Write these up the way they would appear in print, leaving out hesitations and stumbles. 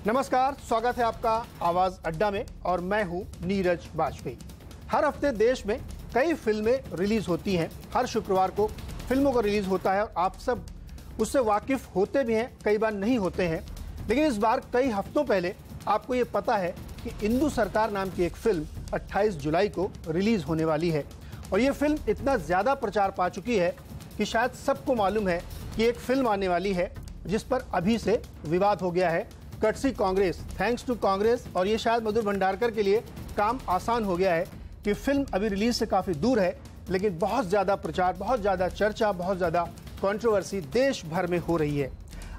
नमस्कार, स्वागत है आपका आवाज अड्डा में और मैं हूं नीरज वाजपेयी। हर हफ्ते देश में कई फिल्में रिलीज होती हैं। हर शुक्रवार को फिल्मों का रिलीज होता है और आप सब उससे वाकिफ होते भी हैं, कई बार नहीं होते हैं। लेकिन इस बार कई हफ्तों पहले आपको ये पता है कि इंदु सरकार नाम की एक फिल्म 28 जुलाई को रिलीज होने वाली है। और ये फिल्म इतना ज़्यादा प्रचार पा चुकी है कि शायद सबको मालूम है कि एक फिल्म आने वाली है जिस पर अभी से विवाद हो गया है। Courtesy Congress, thanks to Congress. और ये शायद मधुर भंडारकर के लिए काम आसान हो गया है कि फिल्म अभी रिलीज से काफ़ी दूर है, लेकिन बहुत ज़्यादा प्रचार, बहुत ज़्यादा चर्चा, बहुत ज़्यादा कंट्रोवर्सी देश भर में हो रही है।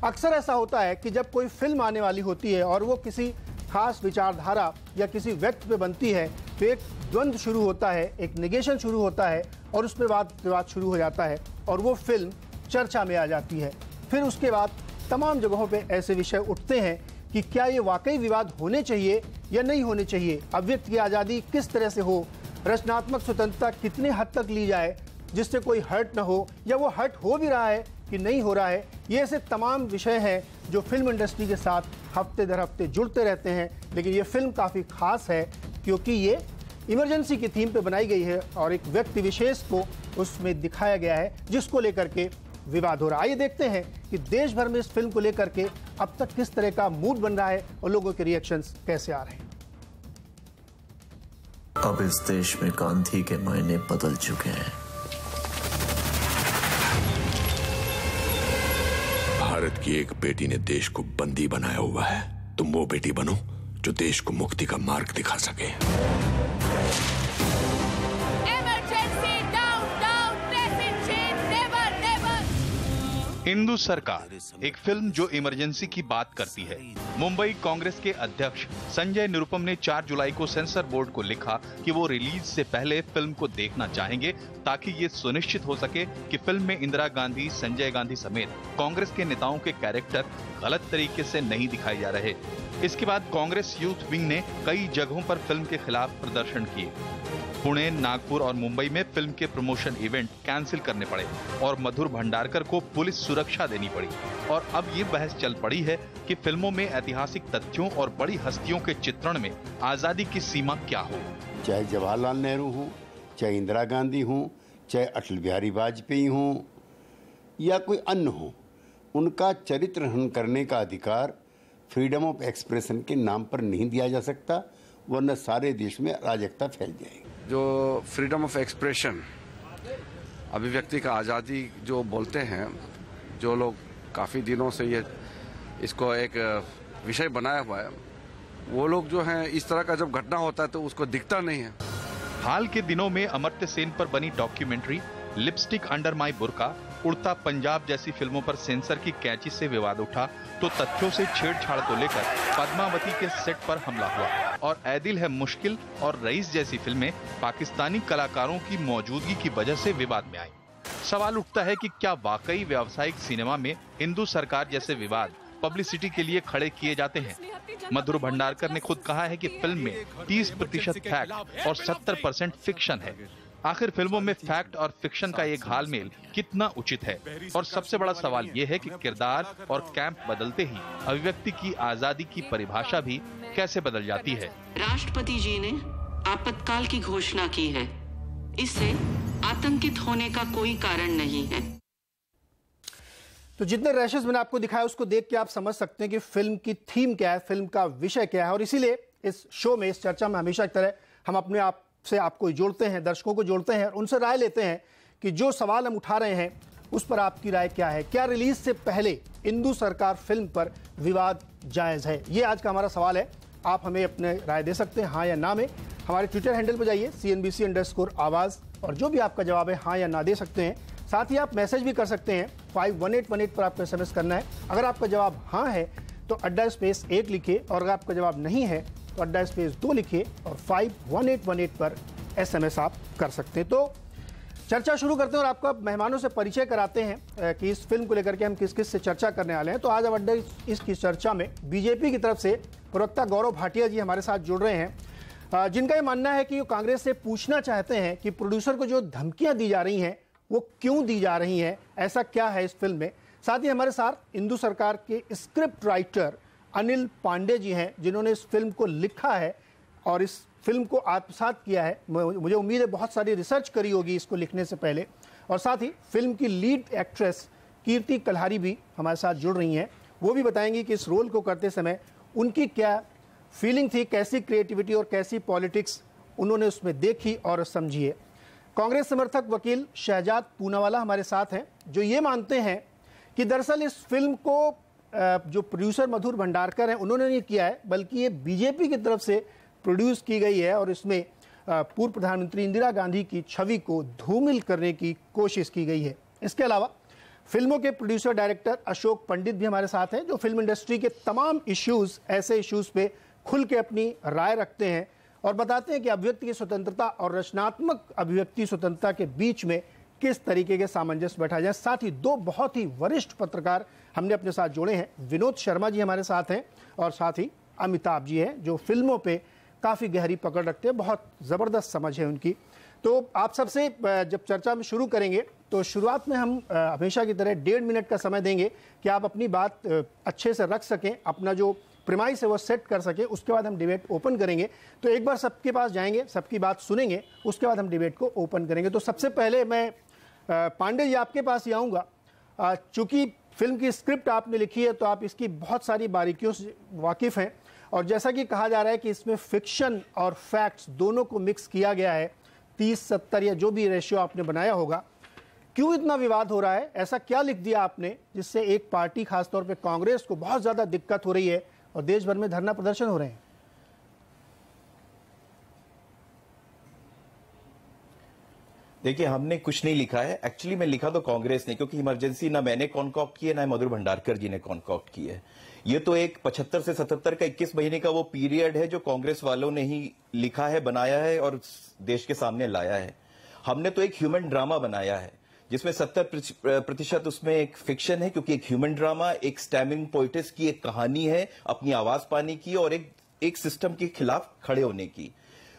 अक्सर ऐसा होता है कि जब कोई फिल्म आने वाली होती है और वो किसी खास विचारधारा या किसी व्यक्ति पे बनती है तो एक द्वंद्व शुरू होता है, एक निगेशन शुरू होता है और उस पर वाद विवाद शुरू हो जाता है और वो फिल्म चर्चा में आ जाती है। फिर उसके बाद तमाम जगहों पे ऐसे विषय उठते हैं कि क्या ये वाकई विवाद होने चाहिए या नहीं होने चाहिए, अभिव्यक्ति की आज़ादी किस तरह से हो, रचनात्मक स्वतंत्रता कितने हद तक ली जाए जिससे कोई हर्ट ना हो, या वो हर्ट हो भी रहा है कि नहीं हो रहा है। ये ऐसे तमाम विषय हैं जो फिल्म इंडस्ट्री के साथ हफ्ते दर हफ्ते जुड़ते रहते हैं। लेकिन ये फिल्म काफ़ी खास है क्योंकि ये इमरजेंसी की थीम पे बनाई गई है और एक व्यक्ति विशेष को उसमें दिखाया गया है जिसको लेकर के विवाद हो रहा है। आइए देखते हैं कि देश भर में इस फिल्म को लेकर के अब तक किस तरह का मूड बन रहा है और लोगों के रिएक्शंस कैसे आ रहे हैं। अब इस देश में गांधी के मायने बदल चुके हैं। भारत की एक बेटी ने देश को बंदी बनाया हुआ है। तुम वो बेटी बनो जो देश को मुक्ति का मार्ग दिखा सके। इंदु सरकार एक फिल्म जो इमरजेंसी की बात करती है। मुंबई कांग्रेस के अध्यक्ष संजय निरुपम ने 4 जुलाई को सेंसर बोर्ड को लिखा कि वो रिलीज से पहले फिल्म को देखना चाहेंगे ताकि ये सुनिश्चित हो सके कि फिल्म में इंदिरा गांधी, संजय गांधी समेत कांग्रेस के नेताओं के कैरेक्टर गलत तरीके से नहीं दिखाए जा रहे। इसके बाद कांग्रेस यूथ विंग ने कई जगहों पर फिल्म के खिलाफ प्रदर्शन किए। पुणे, नागपुर और मुंबई में फिल्म के प्रमोशन इवेंट कैंसिल करने पड़े और मधुर भंडारकर को पुलिस सुरक्षा देनी पड़ी। और अब ये बहस चल पड़ी है कि फिल्मों में ऐतिहासिक तथ्यों और बड़ी हस्तियों के चित्रण में आजादी की सीमा क्या हो। चाहे जवाहरलाल नेहरू हो, चाहे इंदिरा गांधी हो, चाहे अटल बिहारी वाजपेयी हो या कोई अन्य हो, उनका चरित्र हनन करने का अधिकार फ्रीडम ऑफ एक्सप्रेशन के नाम पर नहीं दिया जा सकता, वरना सारे देश में अराजकता फैल जाएगी। जो फ्रीडम ऑफ एक्सप्रेशन, अभिव्यक्ति का आज़ादी जो बोलते हैं, जो लोग काफ़ी दिनों से ये इसको एक विषय बनाया हुआ है, वो लोग जो हैं इस तरह का जब घटना होता है तो उसको दिखता नहीं है। हाल के दिनों में अमर्त्य सेन पर बनी डॉक्यूमेंट्री लिपस्टिक अंडर माई बुर्का, उड़ता पंजाब जैसी फिल्मों पर सेंसर की कैंची से विवाद उठा तो तथ्यों से छेड़छाड़ को लेकर पद्मावती के सेट पर हमला हुआ और ऐ दिल है मुश्किल और रईस जैसी फिल्में पाकिस्तानी कलाकारों की मौजूदगी की वजह से विवाद में आई। सवाल उठता है कि क्या वाकई व्यावसायिक सिनेमा में इंदु सरकार जैसे विवाद पब्लिसिटी के लिए खड़े किए जाते हैं। मधुर भंडारकर ने खुद कहा है कि फिल्म में 30% फैक्ट और 70% फिक्शन है। आखिर फिल्मों में फैक्ट और फिक्शन का ये घालमेल कितना उचित है? और सबसे बड़ा सवाल ये है कि किरदार और कैंप बदलते ही अभिव्यक्ति की आजादी की परिभाषा भी कैसे बदल जाती है। राष्ट्रपति जी ने आपातकाल की घोषणा की है, इससे आतंकित होने का कोई कारण नहीं है। तो जितने रैशेस मैंने आपको दिखाया उसको देख के आप समझ सकते हैं कि फिल्म की थीम क्या है, फिल्म का विषय क्या है। और इसीलिए इस शो में, इस चर्चा में हमेशा की तरह हम अपने आप से आपको जोड़ते हैं, दर्शकों को जोड़ते हैं और उनसे राय लेते हैं कि जो सवाल हम उठा रहे हैं उस पर आपकी राय क्या है। क्या रिलीज से पहले इंदु सरकार फिल्म पर विवाद जायज़ है? ये आज का हमारा सवाल है। आप हमें अपने राय दे सकते हैं हाँ या ना में। हमारे ट्विटर हैंडल पर जाइए CNBC_आवाज़ और जो भी आपका जवाब है हाँ या ना दे सकते हैं। साथ ही आप मैसेज भी कर सकते हैं, 51818 पर आपको SMS करना है। अगर आपका जवाब हाँ है तो अड्डा स्पेस 1 लिखिए और अगर आपका जवाब नहीं है तो अड्डा स्पेस 2 लिखिए और 51818 पर SMS आप कर सकते हैं। तो चर्चा शुरू करते हैं और आपको मेहमानों से परिचय कराते हैं कि इस फिल्म को लेकर के हम किस किस से चर्चा करने वाले हैं। तो आज अब अड्डा इसकी चर्चा में बीजेपी की तरफ से प्रवक्ता गौरव भाटिया जी हमारे साथ जुड़ रहे हैं, जिनका ये मानना है कि वो कांग्रेस से पूछना चाहते हैं कि प्रोड्यूसर को जो धमकियां दी जा रही हैं वो क्यों दी जा रही हैं, ऐसा क्या है इस फिल्म में। साथ ही हमारे साथ इंदु सरकार के स्क्रिप्ट राइटर अनिल पांडे जी हैं, जिन्होंने इस फिल्म को लिखा है और इस फिल्म को आत्मसात किया है। मुझे उम्मीद है बहुत सारी रिसर्च करी होगी इसको लिखने से पहले। और साथ ही फिल्म की लीड एक्ट्रेस कीर्ति कल्हारी भी हमारे साथ जुड़ रही हैं। वो भी बताएंगी कि इस रोल को करते समय उनकी क्या फीलिंग थी, कैसी क्रिएटिविटी और कैसी पॉलिटिक्स उन्होंने उसमें देखी और समझी है। कांग्रेस समर्थक वकील शहजाद पूनावाला हमारे साथ हैं, जो ये मानते हैं कि दरअसल इस फिल्म को जो प्रोड्यूसर मधुर भंडारकर हैं उन्होंने नहीं किया है, बल्कि ये बीजेपी की तरफ से प्रोड्यूस की गई है और इसमें पूर्व प्रधानमंत्री इंदिरा गांधी की छवि को धूमिल करने की कोशिश की गई है। इसके अलावा फिल्मों के प्रोड्यूसर डायरेक्टर अशोक पंडित भी हमारे साथ हैं, जो फिल्म इंडस्ट्री के तमाम इश्यूज, ऐसे इश्यूज पे खुल के अपनी राय रखते हैं और बताते हैं कि अभिव्यक्ति की स्वतंत्रता और रचनात्मक अभिव्यक्ति स्वतंत्रता के बीच में किस तरीके के सामंजस्य बैठा जाए। साथ ही दो बहुत ही वरिष्ठ पत्रकार हमने अपने साथ जोड़े हैं। विनोद शर्मा जी हमारे साथ हैं और साथ ही अमिताभ जी हैं, जो फिल्मों पे काफ़ी गहरी पकड़ रखते हैं, बहुत ज़बरदस्त समझ है उनकी। तो आप सबसे जब चर्चा में शुरू करेंगे तो शुरुआत में हम हमेशा की तरह 1.5 मिनट का समय देंगे कि आप अपनी बात अच्छे से रख सकें, अपना जो प्रीमाइस है वो सेट कर सकें। उसके बाद हम डिबेट ओपन करेंगे। तो एक बार सबके पास जाएंगे, सबकी बात सुनेंगे, उसके बाद हम डिबेट को ओपन करेंगे। तो सबसे पहले मैं पांडे जी आपके पास ही आऊँगा। चूँकि फिल्म की स्क्रिप्ट आपने लिखी है तो आप इसकी बहुत सारी बारीकियों से वाकिफ़ हैं और जैसा कि कहा जा रहा है कि इसमें फिक्शन और फैक्ट्स दोनों को मिक्स किया गया है, 30-70 या जो भी रेशियो आपने बनाया होगा। क्यों इतना विवाद हो रहा है? ऐसा क्या लिख दिया आपने जिससे एक पार्टी, खासतौर पे कांग्रेस को बहुत ज़्यादा दिक्कत हो रही है और देश भर में धरना प्रदर्शन हो रहे हैं? देखिए, हमने कुछ नहीं लिखा है। एक्चुअली मैं लिखा तो कांग्रेस ने, क्योंकि इमरजेंसी ना मैंने कॉन्कॉक्ट की है ना मधुर भंडारकर जी ने कॉन्कॉक्ट की है। ये तो एक 75 से 77 का 21 महीने का वो पीरियड है जो कांग्रेस वालों ने ही लिखा है, बनाया है और देश के सामने लाया है। हमने तो एक ह्यूमन ड्रामा बनाया है जिसमें 70% उसमें एक फिक्शन है, क्योंकि एक ह्यूमन ड्रामा, एक स्टैमिंग पोइटिस की एक कहानी है अपनी आवाज पाने की और एक सिस्टम के खिलाफ खड़े होने की,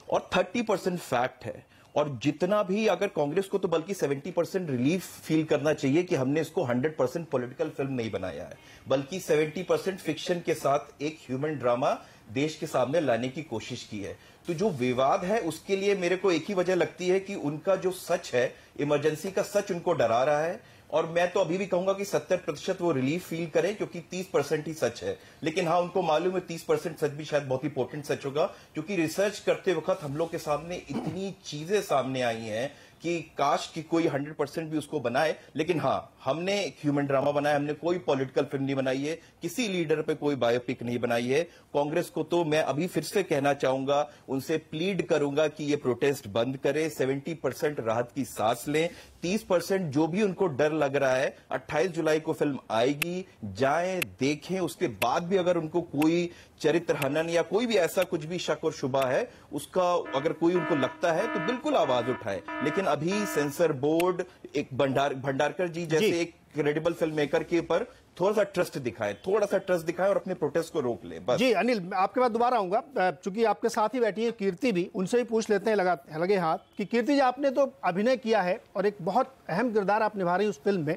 और 30% फैक्ट है। और जितना भी, अगर कांग्रेस को तो बल्कि 70% रिलीफ फील करना चाहिए कि हमने इसको 100% पॉलिटिकल फिल्म नहीं बनाया है, बल्कि 70% फिक्शन के साथ एक ह्यूमन ड्रामा देश के सामने लाने की कोशिश की है। तो जो विवाद है उसके लिए मेरे को एक ही वजह लगती है कि उनका जो सच है, इमरजेंसी का सच उनको डरा रहा है। और मैं तो अभी भी कहूंगा कि 70% वो रिलीफ फील करें, क्योंकि 30% ही सच है। लेकिन हाँ, उनको मालूम है 30% सच भी शायद बहुत इंपॉर्टेंट सच होगा, क्योंकि रिसर्च करते वक्त हम लोग के सामने इतनी चीजें सामने आई हैं कि काश कि कोई 100% भी उसको बनाए। लेकिन हाँ, हमने एक ह्यूमन ड्रामा बनाया, हमने कोई पॉलिटिकल फिल्म नहीं बनाई है, किसी लीडर पे कोई बायोपिक नहीं बनाई है। कांग्रेस को तो मैं अभी फिर से कहना चाहूंगा, उनसे प्लीड करूंगा कि ये प्रोटेस्ट बंद करें, 70% राहत की सांस लें, 30% जो भी उनको डर लग रहा है, 28 जुलाई को फिल्म आएगी, जाएं देखें, उसके बाद भी अगर उनको कोई चरित्र हनन या कोई भी ऐसा कुछ भी शक और शुबा है, उसका अगर कोई उनको लगता है तो बिल्कुल आवाज उठाएं। लेकिन अभी सेंसर बोर्ड, एक भंडारकर जी जैसे एक क्रेडिबल फिल्म मेकर के ऊपर थोड़ा सा ट्रस्ट दिखाएं और अपने प्रोटेस्ट को रोक ले बस। जी अनिल, आपके बाद दोबारा आऊंगा, चूंकि आपके साथ ही बैठी है कीर्ति भी, उनसे भी पूछ लेते हैं लगे हाथ कि कीर्ति जी, आपने तो अभिनय किया है और एक बहुत अहम किरदार आप निभा रही उस फिल्म में।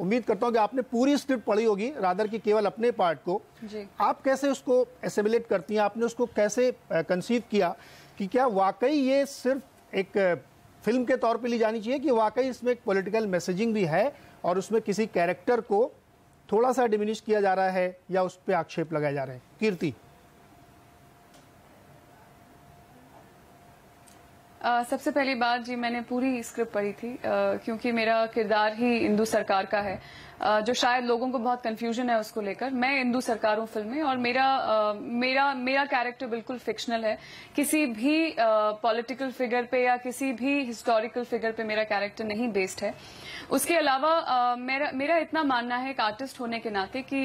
उम्मीद करता हूं कि आपने पूरी स्क्रिप्ट पढ़ी होगी, रादर की केवल अपने पार्ट को। आप कैसे उसको एसिमिलेट करती हैं? आपने उसको कैसे कंसीव किया कि क्या वाकई ये सिर्फ एक फिल्म के तौर पे ली जानी चाहिए कि वाकई इसमें एक पॉलिटिकल मैसेजिंग भी है और उसमें किसी कैरेक्टर को थोड़ा सा डिमिनिश किया जा रहा है या उस पर आक्षेप लगाए जा रहे हैं? कीर्ति। सबसे पहली बात जी, मैंने पूरी स्क्रिप्ट पढ़ी थी क्योंकि मेरा किरदार ही इंदु सरकार का है, जो शायद लोगों को बहुत कंफ्यूजन है उसको लेकर। मैं इंदु सरकार हूं फिल्म में और मेरा कैरेक्टर बिल्कुल फिक्शनल है। किसी भी पॉलिटिकल फिगर पे या किसी भी हिस्टोरिकल फिगर पे मेरा कैरेक्टर नहीं बेस्ड है। उसके अलावा मेरा इतना मानना है एक आर्टिस्ट होने के नाते कि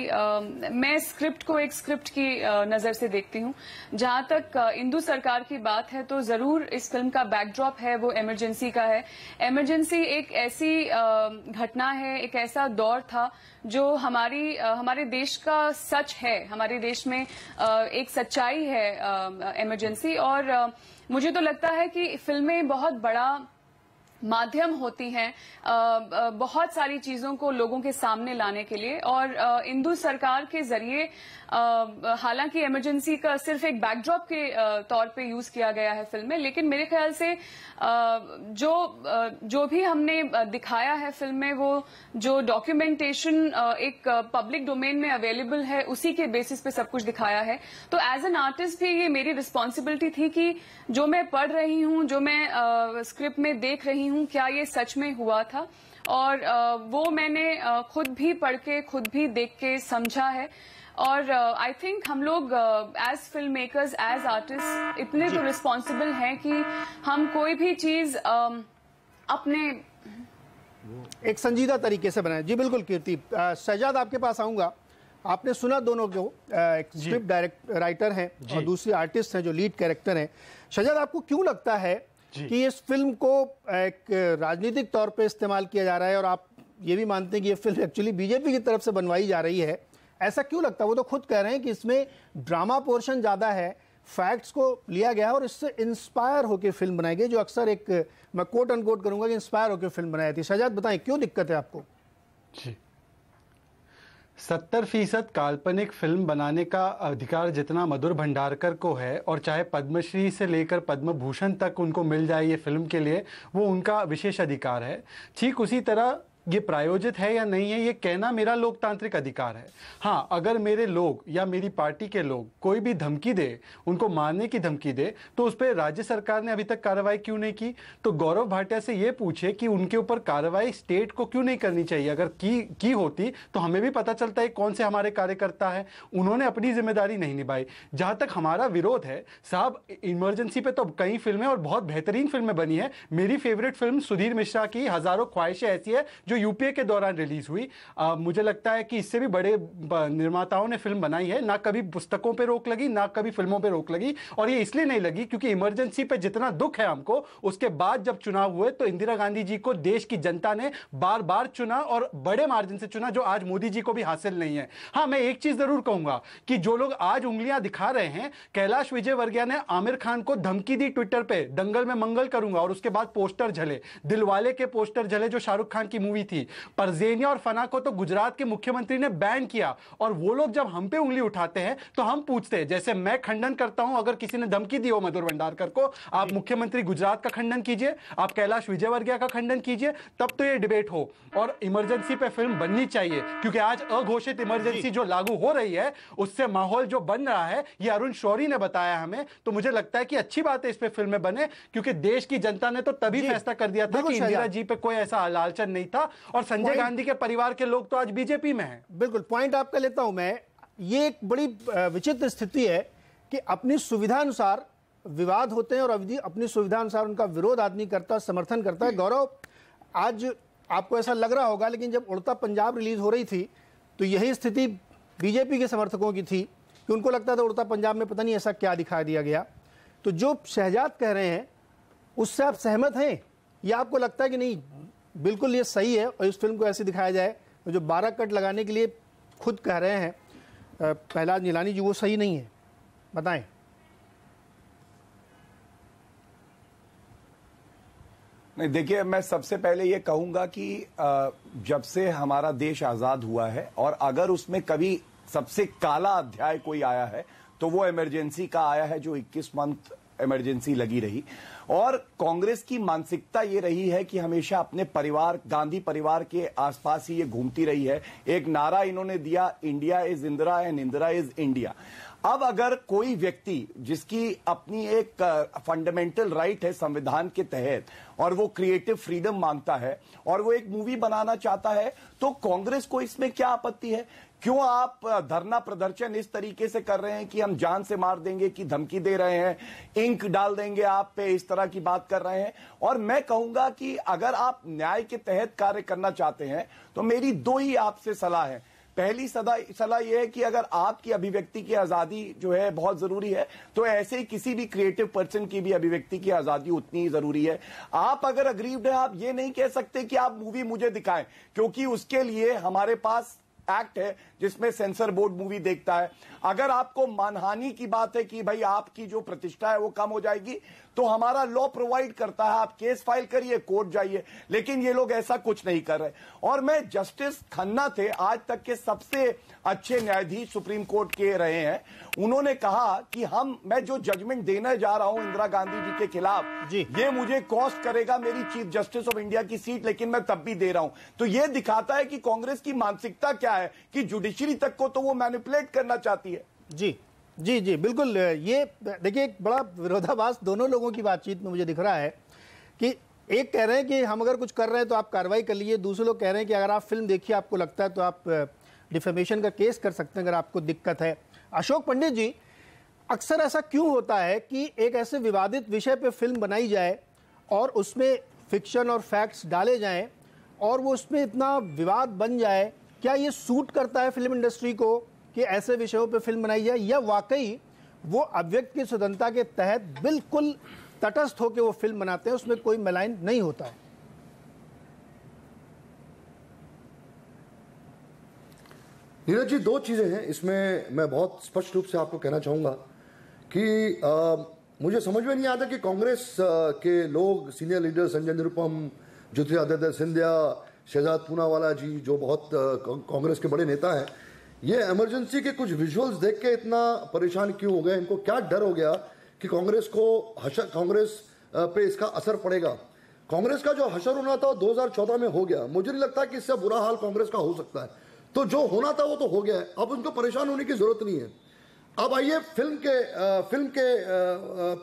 मैं स्क्रिप्ट को एक स्क्रिप्ट की नजर से देखती हूं। जहां तक इंदु सरकार की बात है तो जरूर इस फिल्म का बैकड्रॉप है वो इमरजेंसी का है। इमरजेंसी एक ऐसी घटना है, एक ऐसा दौर था जो हमारे देश का सच है, हमारे देश में एक सच्चाई है इमरजेंसी। और मुझे तो लगता है कि फिल्में बहुत बड़ा माध्यम होती हैं बहुत सारी चीजों को लोगों के सामने लाने के लिए। और इंदु सरकार के जरिए हालांकि इमरजेंसी का सिर्फ एक बैकड्रॉप के तौर पे यूज किया गया है फिल्म में, लेकिन मेरे ख्याल से जो भी हमने दिखाया है फिल्म में, वो जो डॉक्यूमेंटेशन एक पब्लिक डोमेन में अवेलेबल है उसी के बेसिस पे सब कुछ दिखाया है। तो एज एन आर्टिस्ट भी ये मेरी रिस्पॉन्सिबिलिटी थी कि जो मैं पढ़ रही हूँ, जो मैं स्क्रिप्ट में देख रही हूँ, क्या ये सच में हुआ था। और वो मैंने खुद भी पढ़ के, खुद भी देख के समझा है। और आई थिंक हम लोग as film makers, as artist इतने तो रिस्पॉन्सिबल हैं कि हम कोई भी चीज अपने एक संजीदा तरीके से बनाए। जी बिल्कुल कीर्ति। शहजाद, आपके पास आऊंगा। आपने सुना दोनों को, एक स्क्रिप्ट राइटर हैं और दूसरी आर्टिस्ट हैं जो लीड कैरेक्टर हैं। शहजाद, आपको क्यों लगता है कि इस फिल्म को एक राजनीतिक तौर पे इस्तेमाल किया जा रहा है, और आप ये भी मानते हैं कि ये फिल्म एक्चुअली बीजेपी की तरफ से बनवाई जा रही है? ऐसा क्यों लगता है? वो तो खुद कह रहे हैं कि इसमें ड्रामा पोर्शन ज्यादा है, फैक्ट्स को लिया गया है और इससे इंस्पायर होकर फिल्म बनाई गई, जो अक्सर एक, मैं कोट अनकोट करूंगा कि इंस्पायर होकर फिल्म बनाई थी। शहजाद, बताएं क्यों दिक्कत है आपको? जी, 70% काल्पनिक फिल्म बनाने का अधिकार जितना मधुर भंडारकर को है, और चाहे पद्मश्री से लेकर पद्म भूषण तक उनको मिल जाए ये फिल्म के लिए, वो उनका विशेष अधिकार है। ठीक उसी तरह ये प्रायोजित है या नहीं है, ये कहना मेरा लोकतांत्रिक अधिकार है। हाँ, अगर मेरे लोग या मेरी पार्टी के लोग कोई भी धमकी दे, उनको मारने की धमकी दे, तो उस पर राज्य सरकार ने अभी तक कार्रवाई क्यों नहीं की? तो गौरव भाटिया से ये पूछे कि उनके ऊपर कार्रवाई स्टेट को क्यों नहीं करनी चाहिए। अगर की होती तो हमें भी पता चलता है कौन से हमारे कार्यकर्ता है। उन्होंने अपनी जिम्मेदारी नहीं निभाई। जहां तक हमारा विरोध है साहब, इमरजेंसी पे तो कई फिल्में और बहुत बेहतरीन फिल्में बनी है। मेरी फेवरेट फिल्म सुधीर मिश्रा की हजारों ख्वाहिशें ऐसी है, जो यूपीए के दौरान रिलीज हुई। मुझे लगता है कि इससे भी बड़े निर्माताओं ने फिल्म बनाई है। ना कभी पुस्तकों पे रोक लगी, ना कभी फिल्मों पे रोक लगी। और ये इसलिए नहीं लगी क्योंकि इमरजेंसी पे जितना दुख है हमको, उसके बाद जब चुनाव हुए तो इंदिरा गांधी जी को देश की जनता ने बार बार चुना, और बड़े मार्जिन से चुना, जो आज मोदी जी को भी हासिल नहीं है। हाँ, मैं एक चीज जरूर कहूंगा कि जो लोग आज उंगलियां दिखा रहे हैं, कैलाश विजयवर्गीय ने आमिर खान को धमकी दी ट्विटर पे, दंगल में मंगल करूंगा, और उसके बाद पोस्टर झले, दिलवाले के पोस्टर झले जो शाहरुख खान की मूवी थी। परजेनिया और फना को तो गुजरात के मुख्यमंत्री ने बैन किया। और वो लोग जब हम पे उंगली उठाते हैं तो हम पूछते हैं, जैसे मैं खंडन करता हूं अगर किसी ने धमकी दी हो मधुर भंडारकर को, आप मुख्यमंत्री गुजरात का खंडन कीजिए, आप कैलाश विजयवर्गीय का खंडन कीजिए, तब तो ये डिबेट हो। और इमरजेंसी पे फिल्म बननी चाहिए, क्योंकि आज अघोषित इमरजेंसी जो लागू हो रही है, उससे माहौल जो बन रहा है, ये अरुण शौरी ने बताया हमें। तो मुझे लगता है कि अच्छी बात है इस पे फिल्में बने, क्योंकि देश की जनता ने तो तभी फैसला कर दिया था कि इंदिरा जी पे कोई ऐसा लालचन नहीं था, और संजय गांधी के परिवार के लोग तो आज बीजेपी में हैं। बिल्कुल, पॉइंट आपका लेता हूं मैं। ये एक बड़ी विचित्र स्थिति है कि अपनी सुविधा अनुसार विवाद होते हैं और अपनी सुविधा अनुसार उनका विरोध आदमी करता है, समर्थन करता है। गौरव, आज आपको ऐसा लग रहा होगा, लेकिन जब उड़ता पंजाब रिलीज हो रही थी तो यही स्थिति बीजेपी के समर्थकों की थी कि उनको लगता था उड़ता पंजाब में पता नहीं ऐसा क्या दिखा दिया गया। तो जो शहजाद कह रहे हैं उससे आप सहमत हैं, या आपको लगता है कि नहीं बिल्कुल ये सही है और इस फिल्म को ऐसे दिखाया जाए? जो 12 कट लगाने के लिए खुद कह रहे हैं प्रहलाद नीलानी जी, वो सही नहीं है, बताएं। नहीं, देखिए, मैं सबसे पहले ये कहूंगा कि जब से हमारा देश आजाद हुआ है, और अगर उसमें कभी सबसे काला अध्याय कोई आया है तो वो इमरजेंसी का आया है, जो 21 मंथ इमरजेंसी लगी रही। और कांग्रेस की मानसिकता ये रही है कि हमेशा अपने परिवार, गांधी परिवार के आसपास ही ये घूमती रही है। एक नारा इन्होंने दिया, India is Indira and Indira is India. अब अगर कोई व्यक्ति जिसकी अपनी एक फंडामेंटल राइट है संविधान के तहत, और वो क्रिएटिव फ्रीडम मांगता है और वो एक मूवी बनाना चाहता है, तो कांग्रेस को इसमें क्या आपत्ति है? क्यों आप धरना प्रदर्शन इस तरीके से कर रहे हैं कि हम जान से मार देंगे की धमकी दे रहे हैं, इंक डाल देंगे आप पे, इस तरह की बात कर रहे हैं? और मैं कहूंगा कि अगर आप न्याय के तहत कार्य करना चाहते हैं तो मेरी दो ही आपसे सलाह है। पहली सलाह यह है कि अगर आपकी अभिव्यक्ति की आजादी जो है बहुत जरूरी है, तो ऐसे ही किसी भी क्रिएटिव पर्सन की भी अभिव्यक्ति की आजादी उतनी ही जरूरी है। आप अगर अग्रीव्ड है, आप ये नहीं कह सकते कि आप मूवी मुझे दिखाएं, क्योंकि उसके लिए हमारे पास एक्ट है जिसमें सेंसर बोर्ड मूवी देखता है। अगर आपको मानहानि की बात है कि भाई आपकी जो प्रतिष्ठा है वो कम हो जाएगी, तो हमारा लॉ प्रोवाइड करता है, आप केस फाइल करिए, कोर्ट जाइए, लेकिन ये लोग ऐसा कुछ नहीं कर रहे। और मैं जस्टिस खन्ना थे, आज तक के सबसे अच्छे न्यायाधीश सुप्रीम कोर्ट के रहे हैं। उन्होंने कहा कि मैं जो जजमेंट देने जा रहा हूं इंदिरा गांधी जी के खिलाफ, ये मुझे कॉस्ट करेगा मेरी चीफ जस्टिस ऑफ इंडिया की सीट, लेकिन मैं तब भी दे रहा हूं। तो ये दिखाता है कि कांग्रेस की मानसिकता क्या है कि जुडिशरी तक को तो वो मैनिपुलेट करना चाहती है। जी जी जी बिल्कुल। ये देखिए एक बड़ा विरोधाभास दोनों लोगों की बातचीत में मुझे दिख रहा है कि एक कह रहे हैं कि हम अगर कुछ कर रहे हैं तो आप कार्रवाई कर लीजिए, दूसरे लोग कह रहे हैं कि अगर आप फिल्म देखिए आपको लगता है तो आप डिफेमेशन का केस कर सकते हैं अगर आपको दिक्कत है। अशोक पंडित जी, अक्सर ऐसा क्यों होता है कि एक ऐसे विवादित विषय पे फिल्म बनाई जाए और उसमें फिक्शन और फैक्ट्स डाले जाएं और वो उसमें इतना विवाद बन जाए, क्या ये सूट करता है फिल्म इंडस्ट्री को कि ऐसे विषयों पे फिल्म बनाई जाए, या वाकई वो अभिव्यक्ति की स्वतंत्रता के तहत बिल्कुल तटस्थ होकर वो फिल्म बनाते हैं, उसमें कोई मलाइन नहीं होता है? नीरज जी, दो चीजें हैं इसमें। मैं बहुत स्पष्ट रूप से आपको कहना चाहूंगा कि मुझे समझ में नहीं आता कि कांग्रेस के लोग, सीनियर लीडर संजय निरुपम, ज्योतिरादित्य सिंधिया, शहजाद पूनावाला जी, जो बहुत कांग्रेस के बड़े नेता हैं, ये इमरजेंसी के कुछ विजुअल्स देख के इतना परेशान क्यों हो गए? इनको क्या डर हो गया कि कांग्रेस पे इसका असर पड़ेगा? कांग्रेस का जो हशर होना था 2014 में हो गया। मुझे नहीं लगता कि इससे बुरा हाल कांग्रेस का हो सकता है। तो जो होना था वो तो हो गया है, अब उनको परेशान होने की जरूरत नहीं है। अब आइए फिल्म के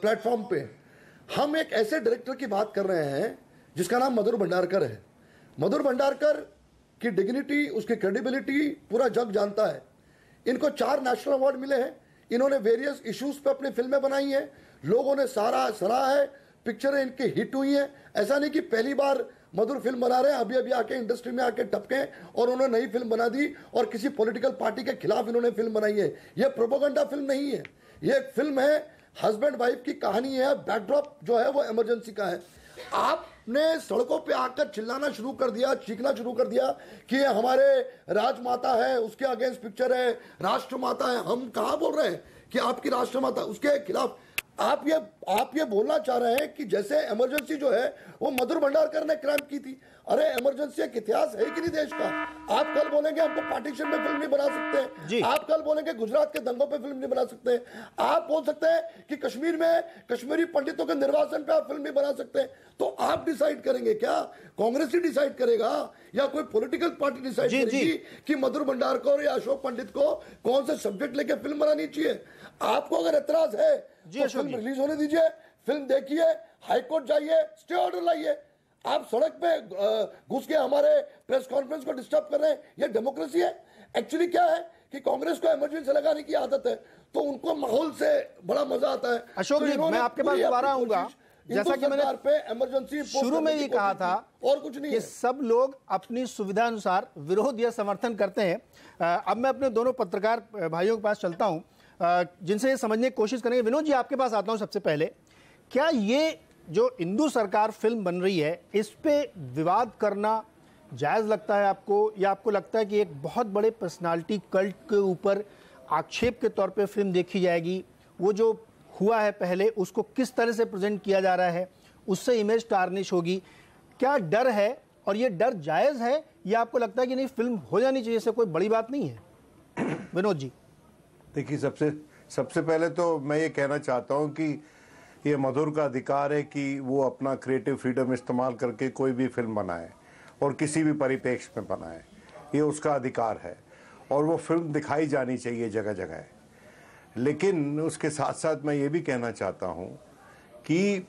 प्लेटफॉर्म पे हम एक ऐसे डायरेक्टर की बात कर रहे हैं जिसका नाम मधुर भंडारकर है। मधुर भंडारकर की डिग्निटी, उसकी क्रेडिबिलिटी पूरा जग जानता है। इनको 4 नेशनल अवार्ड मिले हैं। इन्होंने वेरियस इश्यूज पे अपनी फिल्में बनाई हैं, लोगों ने सराहा है, पिक्चरें इनकी हिट हुई हैं। ऐसा नहीं कि पहली बार मधुर फिल्म बना रहे हैं, अभी अभी आके इंडस्ट्री में आके टपके और उन्होंने नई फिल्म बना दी और किसी पॉलिटिकल पार्टी के खिलाफ इन्होंने फिल्म बनाई है। ये प्रोपेगेंडा फिल्म नहीं है, ये एक फिल्म है, हस्बैंड वाइफ की कहानी है। बैकड्रॉप जो है वो इमरजेंसी का है। आपने सड़कों पे आकर चिल्लाना शुरू कर दिया, चीखना शुरू कर दिया कि ये हमारे राजमाता है, उसके अगेंस्ट पिक्चर है, राष्ट्रमाता है। हम कहाँ बोल रहे हैं कि आपकी राष्ट्रमाता, उसके खिलाफ आप ये बोलना चाह रहे हैं कि जैसे इमरजेंसी जो है वो मधुर भंडारकर ने क्राइम की थी। अरे इमरजेंसी एक इतिहास है कि नहीं देश का? आप कल बोलेंगे हमको पार्टीशन में फिल्म नहीं बना सकते, आप कल बोलेंगे गुजरात के दंगों पे फिल्म नहीं बना सकते, आप बोल सकते हैं कि कश्मीर में कश्मीरी पंडितों के निर्वासन पे आप फिल्म नहीं बना सकते। तो आप डिसाइड करेंगे क्या? कांग्रेस ही डिसाइड करेगा या कोई पॉलिटिकल पार्टी डिसाइड करेगी कि मधुर भंडारकर या अशोक पंडित को कौन से सब्जेक्ट लेके फिल्म बनानी चाहिए? आपको अगर एतराज है तो फिल्म रिलीज होने दीजिए, फिल्म देखिए, हाईकोर्ट जाइए, स्टे ऑर्डर लाइए। आप सड़क पे घुस के हमारे प्रेस कॉन्फ्रेंस को डिस्टर्ब कर रहे हैं, ये डेमोक्रेसी है? एक्चुअली क्या है कि कांग्रेस को इमरजेंसी लगाने की आदत है, तो उनको माहौल से बड़ा मजा आता है। अशोक जी, मैं आपके पास दोबारा आऊंगा। जैसा कि मैंने इमरजेंसी शुरू में भी कहा था और कुछ नहीं कि सब लोग अपनी सुविधा अनुसार विरोध या समर्थन करते हैं। अब मैं अपने दोनों पत्रकार भाइयों के पास चलता हूं, जिनसे ये समझने की कोशिश करेंगे। विनोद जी, आपके पास आता हूं सबसे पहले। क्या ये जो इंदु सरकार फिल्म बन रही है, इस पे विवाद करना जायज लगता है आपको, या आपको लगता है कि एक बहुत बड़े पर्सनालिटी कल्ट के ऊपर आक्षेप के तौर पे फिल्म देखी जाएगी? वो जो हुआ है पहले, उसको किस तरह से प्रेजेंट किया जा रहा है, उससे इमेज टार्निश होगी? क्या डर है, और ये डर जायज है, या आपको लगता है कि नहीं फिल्म हो जानी चाहिए, इससे कोई बड़ी बात नहीं है? विनोद जी। देखिए, सबसे पहले तो मैं ये कहना चाहता हूँ कि ये मधुर का अधिकार है कि वो अपना क्रिएटिव फ्रीडम इस्तेमाल करके कोई भी फिल्म बनाए और किसी भी परिप्रेक्ष्य में बनाए, ये उसका अधिकार है और वो फिल्म दिखाई जानी चाहिए जगह जगह। लेकिन उसके साथ साथ मैं ये भी कहना चाहता हूँ कि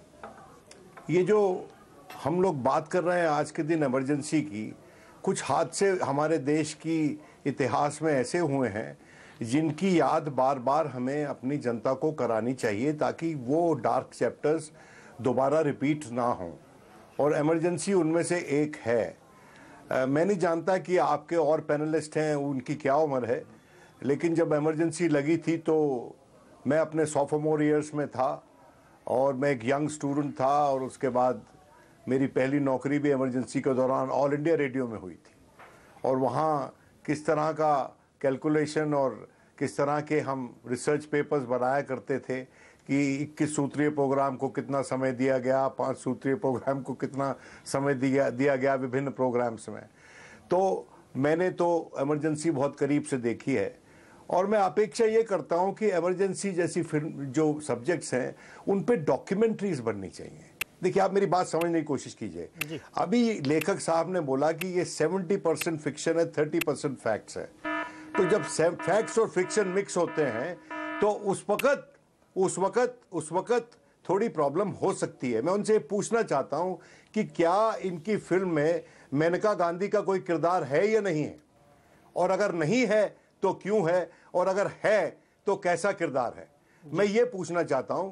ये जो हम लोग बात कर रहे हैं आज के दिन इमरजेंसी की, कुछ हादसे हमारे देश की इतिहास में ऐसे हुए हैं जिनकी याद बार बार हमें अपनी जनता को करानी चाहिए ताकि वो डार्क चैप्टर्स दोबारा रिपीट ना हों, और इमरजेंसी उनमें से एक है। मैं नहीं जानता कि आपके और पैनलिस्ट हैं उनकी क्या उम्र है, लेकिन जब इमरजेंसी लगी थी तो मैं अपने सोफोमोर ईयर्स में था और मैं एक यंग स्टूडेंट था, और उसके बाद मेरी पहली नौकरी भी इमरजेंसी के दौरान ऑल इंडिया रेडियो में हुई थी। और वहाँ किस तरह का कैलकुलेशन और किस तरह के हम रिसर्च पेपर्स बनाया करते थे कि 21 सूत्रीय प्रोग्राम को कितना समय दिया गया, 5 सूत्रीय प्रोग्राम को कितना समय दिया गया विभिन्न प्रोग्राम्स में। तो मैंने तो इमरजेंसी बहुत करीब से देखी है और मैं अपेक्षा ये करता हूं कि इमरजेंसी जैसी फिल्म जो सब्जेक्ट्स हैं उन पे डॉक्यूमेंट्रीज बननी चाहिए। देखिए, आप मेरी बात समझने की कोशिश कीजिए। अभी लेखक साहब ने बोला कि ये 70% फिक्शन है, 30% फैक्ट्स है। तो जब फैक्ट्स और फिक्शन मिक्स होते हैं तो उस वक्त थोड़ी प्रॉब्लम हो सकती है। मैं उनसे पूछना चाहता हूं कि क्या इनकी फिल्म में मेनका गांधी का कोई किरदार है या नहीं है, और अगर नहीं है तो क्यों है, और अगर है तो कैसा किरदार है। मैं ये पूछना चाहता हूं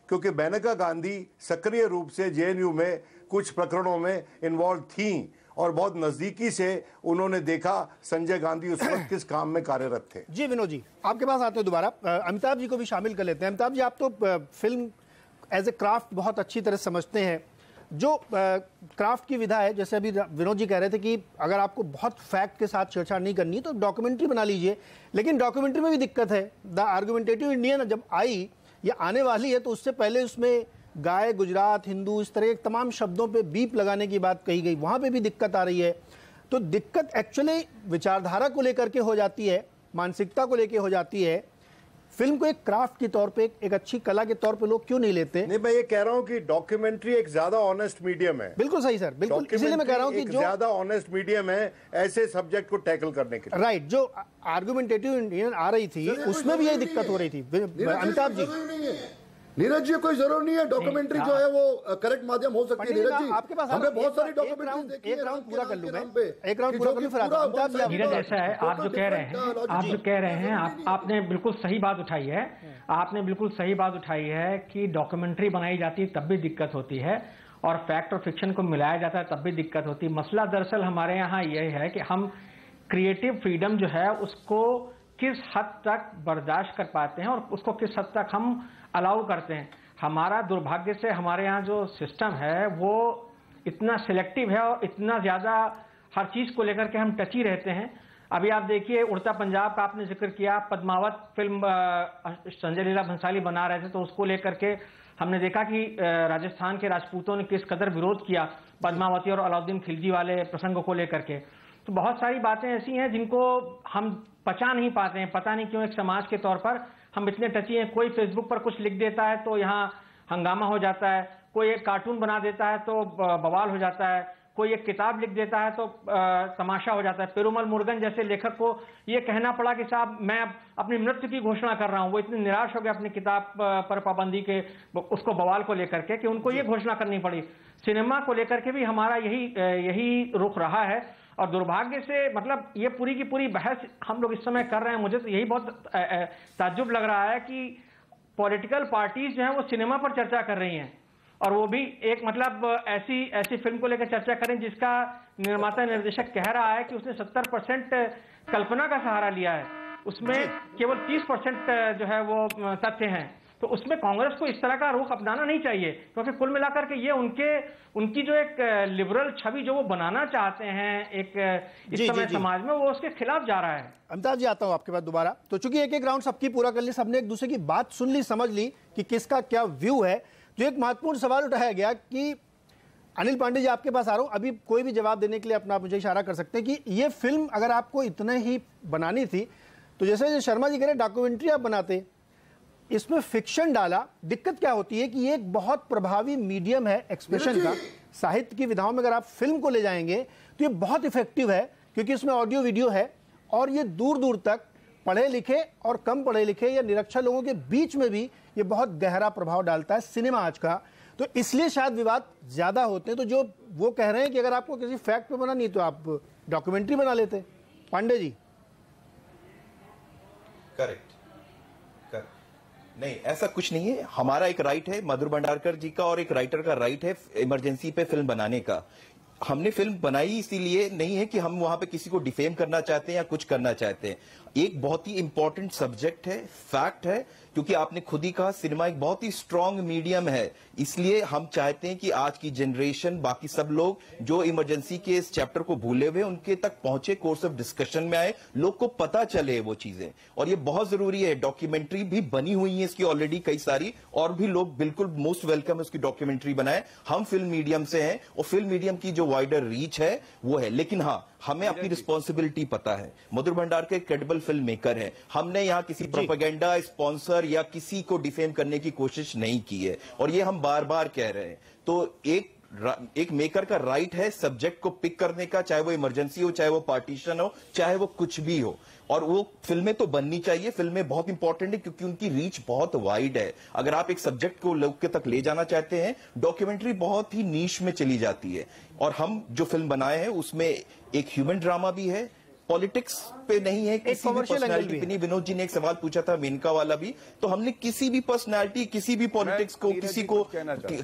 क्योंकि मेनका गांधी सक्रिय रूप से जेएनयू में कुछ प्रकरणों में इन्वॉल्व थीं और बहुत नजदीकी से उन्होंने देखा संजय गांधी उस वक्त किस काम में कार्यरत थे। जी विनोद जी, आपके पास आते हैं दोबारा। अमिताभ जी को भी शामिल कर लेते हैं। अमिताभ जी, आप तो फिल्म एज ए क्राफ्ट बहुत अच्छी तरह समझते हैं। जो क्राफ्ट की विधा है, जैसे अभी विनोद जी कह रहे थे कि अगर आपको बहुत फैक्ट के साथ छेड़छाड़ नहीं करनी तो डॉक्यूमेंट्री बना लीजिए, लेकिन डॉक्यूमेंट्री में भी दिक्कत है। द आर्गुमेंटेटिव इंडियन जब आई या आने वाली है तो उससे पहले उसमें गाय, गुजरात, हिंदू, इस तरह के तमाम शब्दों पे बीप लगाने की बात कही गई, वहां पे भी दिक्कत आ रही है। तो दिक्कत एक्चुअली विचारधारा को लेकर के हो जाती है, मानसिकता को लेकर हो जाती है। फिल्म को एक क्राफ्ट के तौर पे, एक अच्छी कला के तौर पे लोग क्यों नहीं लेते? नहीं, मैं ये कह रहा हूं कि डॉक्यूमेंट्री एक ज्यादा ऑनेस्ट मीडियम है। बिल्कुल सही सर, बिल्कुल, इसीलिए मैं कह रहा हूं कि जो ज्यादा ऑनेस्ट मीडियम है ऐसे सब्जेक्ट को टैकल करने के लिए। राइट, जो आर्गुमेंटेटिव इंडियन आ रही थी उसमें भी यही दिक्कत हो रही थी। अमिताभ जी, नीरज जी, कोई जरूर नहीं है डॉक्यूमेंट्री जो है वो करेक्ट माध्यम हो सकती है। नीरज जी, आपके पास हमने बहुत सारी डॉक्यूमेंट्री देखी है। एक राउंड पूरा कर लूं मैं, एक राउंड पूरा कर लूं फिर अमिताभ जी। नीरज, ऐसा है, आप जो कह रहे हैं आपने बिल्कुल सही बात उठाई है। आपने बिल्कुल सही बात उठाई है कि डॉक्यूमेंट्री बनाई जाती है तब भी दिक्कत होती है और फैक्ट और फिक्शन को मिलाया जाता है तब भी दिक्कत होती है। मसला दरअसल हमारे यहाँ यह है कि हम क्रिएटिव फ्रीडम जो है उसको किस हद तक बर्दाश्त कर पाते हैं और उसको किस हद तक हम अलाउ करते हैं। हमारा दुर्भाग्य से हमारे यहाँ जो सिस्टम है वो इतना सिलेक्टिव है और इतना ज्यादा हर चीज को लेकर के हम टची रहते हैं। अभी आप देखिए, उड़ता पंजाब का आपने जिक्र किया, पद्मावत फिल्म संजय लीला भंसाली बना रहे थे तो उसको लेकर के हमने देखा कि राजस्थान के राजपूतों ने किस कदर विरोध किया पद्मावती और अलाउद्दीन खिलजी वाले प्रसंगों को लेकर के। तो बहुत सारी बातें ऐसी हैं जिनको हम पचा नहीं पाते हैं, पता नहीं क्यों एक समाज के तौर पर हम इतने टची हैं। कोई फेसबुक पर कुछ लिख देता है तो यहाँ हंगामा हो जाता है, कोई एक कार्टून बना देता है तो बवाल हो जाता है, कोई एक किताब लिख देता है तो तमाशा हो जाता है। पेरुमल मुरुगन जैसे लेखक को ये कहना पड़ा कि साहब मैं अपनी मृत्यु की घोषणा कर रहा हूं। वो इतने निराश हो गए अपनी किताब पर पाबंदी के उसको बवाल को लेकर के कि उनको ये घोषणा करनी पड़ी। सिनेमा को लेकर के भी हमारा यही रुख रहा है और दुर्भाग्य से मतलब ये पूरी की पूरी बहस हम लोग इस समय कर रहे हैं। मुझे तो यही बहुत ताज्जुब लग रहा है कि पॉलिटिकल पार्टीज जो है वो सिनेमा पर चर्चा कर रही हैं और वो भी एक मतलब ऐसी फिल्म को लेकर चर्चा करें जिसका निर्माता निर्देशक कह रहा है कि उसने 70% कल्पना का सहारा लिया है, उसमें केवल 30% जो है वो तथ्य हैं। तो उसमें कांग्रेस को इस तरह का रुख अपनाना नहीं चाहिए क्योंकि कुल मिलाकर के ये उनकी जो एक लिबरल छवि जो वो बनाना चाहते हैं एक इस समय समाज में, वो उसके खिलाफ जा रहा है। अमिताभ जी, आता हूं आपके पास दोबारा। तो चूंकि एक राउंड सबकी पूरा कर ली, सबने एक दूसरे की बात सुन ली, समझ ली कि किसका क्या व्यू है। जो एक महत्वपूर्ण सवाल उठाया गया कि अनिल पांडे जी, आपके पास आ रहा हूं, अभी कोई भी जवाब देने के लिए अपना मुझे इशारा कर सकते हैं कि ये फिल्म अगर आपको इतने ही बनानी थी तो जैसे शर्मा जी कह रहे डॉक्यूमेंट्री आप बनाते, इसमें फिक्शन डाला। दिक्कत क्या होती है कि ये एक बहुत प्रभावी मीडियम है एक्सप्रेशन का। साहित्य की विधाओं में अगर आप फिल्म को ले जाएंगे तो ये बहुत इफेक्टिव है क्योंकि इसमें ऑडियो वीडियो है और ये दूर दूर तक पढ़े लिखे और कम पढ़े लिखे या निरक्षर लोगों के बीच में भी ये बहुत गहरा प्रभाव डालता है सिनेमा आज का। तो इसलिए शायद विवाद ज्यादा होते हैं। तो जो वो कह रहे हैं कि अगर आपको किसी फैक्ट पे बनानी तो आप डॉक्यूमेंट्री बना लेते। पांडे जी, करेक्ट नहीं, ऐसा कुछ नहीं है। हमारा एक राइट है, मधुर भंडारकर जी का और एक राइटर का राइट है इमरजेंसी पे फिल्म बनाने का। हमने फिल्म बनाई इसीलिए नहीं है कि हम वहां पे किसी को डिफेम करना चाहते हैं या कुछ करना चाहते हैं। एक बहुत ही इंपॉर्टेंट सब्जेक्ट है, फैक्ट है, क्योंकि आपने खुद ही कहा सिनेमा एक बहुत ही स्ट्रांग मीडियम है। इसलिए हम चाहते हैं कि आज की जनरेशन, बाकी सब लोग जो इमरजेंसी के इस चैप्टर को भूले हुए उनके तक पहुंचे, कोर्स ऑफ डिस्कशन में आए, लोग को पता चले वो चीजें। और ये बहुत जरूरी है। डॉक्यूमेंट्री भी बनी हुई है इसकी ऑलरेडी कई सारी, और भी लोग बिल्कुल मोस्ट वेलकम है उसकी डॉक्यूमेंट्री बनाए। हम फिल्म मीडियम से हैं और फिल्म मीडियम की जो वाइडर रीच है वो है, लेकिन हाँ हमें अपनी रिस्पॉन्सिबिलिटी पता है। मधुर भंडारकर क्रेडिबल फिल्म मेकर है। हमने यहाँ किसी प्रोपेगेंडा, स्पॉन्सर या किसी को डिफेम करने की कोशिश नहीं की है, और ये हम बार बार कह रहे हैं। तो एक मेकर का राइट है सब्जेक्ट को पिक करने का, चाहे वो इमरजेंसी हो, चाहे वो पार्टीशन हो, चाहे वो कुछ भी हो। और वो फिल्में तो बननी चाहिए। फिल्में बहुत इंपॉर्टेंट है क्योंकि उनकी रीच बहुत वाइड है। अगर आप एक सब्जेक्ट को लोग के तक ले जाना चाहते हैं, डॉक्यूमेंट्री बहुत ही नीश में चली जाती है। और हम जो फिल्म बनाए हैं उसमें एक ह्यूमन ड्रामा भी है, पॉलिटिक्स पे नहीं है, किसी भी पर्सनालिटी पे नहीं। विनोद जी ने एक सवाल पूछा था मेनका वाला भी, तो हमने किसी भी पर्सनालिटी, किसी भी पॉलिटिक्स को,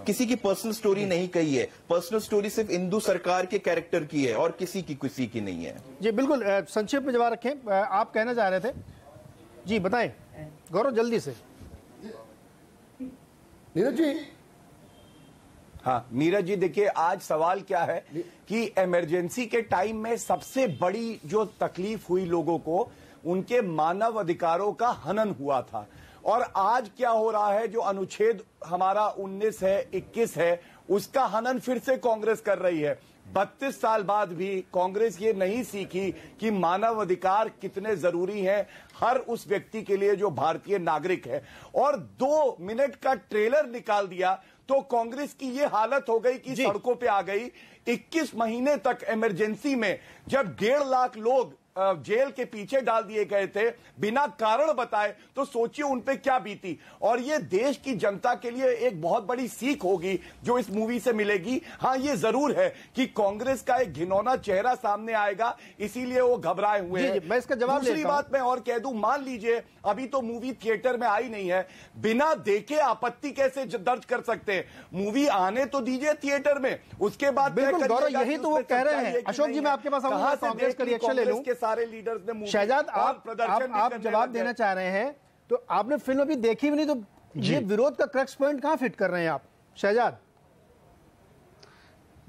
किसी की पर्सनल स्टोरी नहीं कही है। पर्सनल स्टोरी सिर्फ इंदु सरकार के कैरेक्टर की है और किसी की नहीं है। जी बिल्कुल, संक्षेप में जवाब रखें। आप कहना चाह रहे थे जी, बताएं गौरव जल्दी से। नीरज जी। हाँ नीरज जी, देखिए आज सवाल क्या है कि इमरजेंसी के टाइम में सबसे बड़ी जो तकलीफ हुई लोगों को, उनके मानव अधिकारों का हनन हुआ था। और आज क्या हो रहा है, जो अनुच्छेद हमारा 19 है, 21 है, उसका हनन फिर से कांग्रेस कर रही है। 32 साल बाद भी कांग्रेस ये नहीं सीखी कि मानव अधिकार कितने जरूरी हैं हर उस व्यक्ति के लिए जो भारतीय नागरिक है। और 2 मिनट का ट्रेलर निकाल दिया तो कांग्रेस की ये हालत हो गई कि सड़कों पे आ गई। 21 महीने तक इमरजेंसी में जब 1.5 लाख लोग जेल के पीछे डाल दिए गए थे बिना कारण बताए, तो सोचिए उन पे क्या बीती। और ये देश की जनता के लिए एक बहुत बड़ी सीख होगी जो इस मूवी से मिलेगी। हाँ ये जरूर है कि कांग्रेस का एक घिनौना चेहरा सामने आएगा, इसीलिए वो घबराए हुए हैं। मैं इसका जवाब दूसरी बात मैं और कह दूं, मान लीजिए अभी तो मूवी थिएटर में आई नहीं है, बिना देखे आपत्ति कैसे दर्ज कर सकते हैं? मूवी आने तो दीजिए थिएटर में, उसके बाद बिल्कुल गौरव, यही तो वो कह रहे हैं। अशोक जी मैं आपके पास आऊंगा, कांग्रेस का रिएक्शन ले लूं। सारे लीडर्स ने शहजाद आप जवाब देना चाह रहे हैं, तो आपने फिल्म अभी देखी भी नहीं, तो ये विरोध का क्रक्स पॉइंट कहां फिट कर रहे हैं आप शहजाद?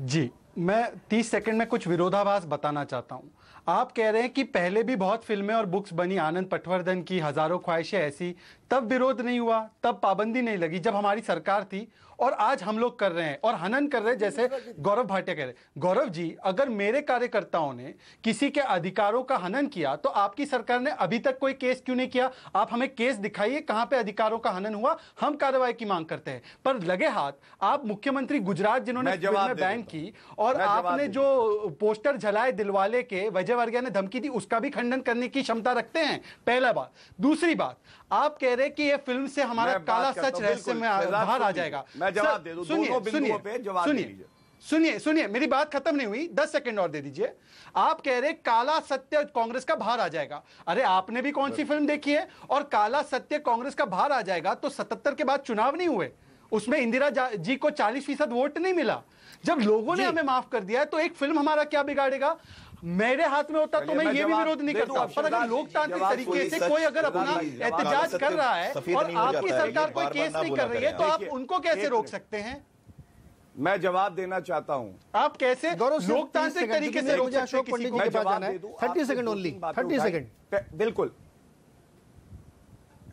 जी मैं 30 सेकंड में कुछ विरोधाभास बताना चाहता हूं। आप कह रहे हैं कि पहले भी बहुत फिल्में और बुक्स बनी, आनंद पटवर्धन की हजारों ख्वाहिशें ऐसी, तब विरोध नहीं हुआ, तब पाबंदी नहीं लगी जब हमारी सरकार थी, और आज हम लोग कर रहे हैं और हनन कर रहे हैं, जैसे गौरव भाटिया कह रहे हैं। गौरव जी, अगर मेरे कार्यकर्ताओं ने किसी के अधिकारों का हनन किया तो आपकी सरकार ने अभी तक कोई केस क्यों नहीं किया? आप हमें केस दिखाइए कहां पे अधिकारों का हनन हुआ, हम कार्रवाई की मांग करते हैं। पर लगे हाथ आप मुख्यमंत्री गुजरात जिन्होंने फिल्में बैन की, और आपने जो पोस्टर जलाए दिलवाले के, विजय वर्गीय ने धमकी दी, उसका भी खंडन करने की क्षमता रखते हैं? पहला बात। दूसरी बात, आप कह रहे हैं कि यह फिल्म से हमारा काला सच रहस्य में बाहर आ जाएगा। जवाब दे दूं, दोनों बिंदुओं पे जवाब दे दीजिए। सुनिए मेरी बात खत्म नहीं हुई, 10 सेकंड और दे दीजिए। आप कह रहे काला सत्य कांग्रेस का बाहर आ जाएगा। अरे आपने भी कौन सी फिल्म देखी है? और काला सत्य कांग्रेस का बाहर आ जाएगा तो 77 के बाद चुनाव नहीं हुए, उसमें इंदिरा जी को 40% वोट नहीं मिला। जब लोगों ने हमें माफ कर दिया है तो एक फिल्म हमारा क्या बिगाड़ेगा? मेरे हाथ में होता तो मैं ये भी विरोध नहीं करता। पर अगर लोकतांत्रिक तरीके से कोई अगर अपना एहतजाज कर रहा है और आपकी सरकार कोई केस नहीं कर रही है, तो आप उनको कैसे रोक सकते हैं? मैं जवाब देना चाहता हूं। आप कैसे लोकतांत्रिक तरीके से रोक सकते हैं? मैं जवाब दे दूं, 30 सेकंड ओनली, 30 सेकंड। बिल्कुल,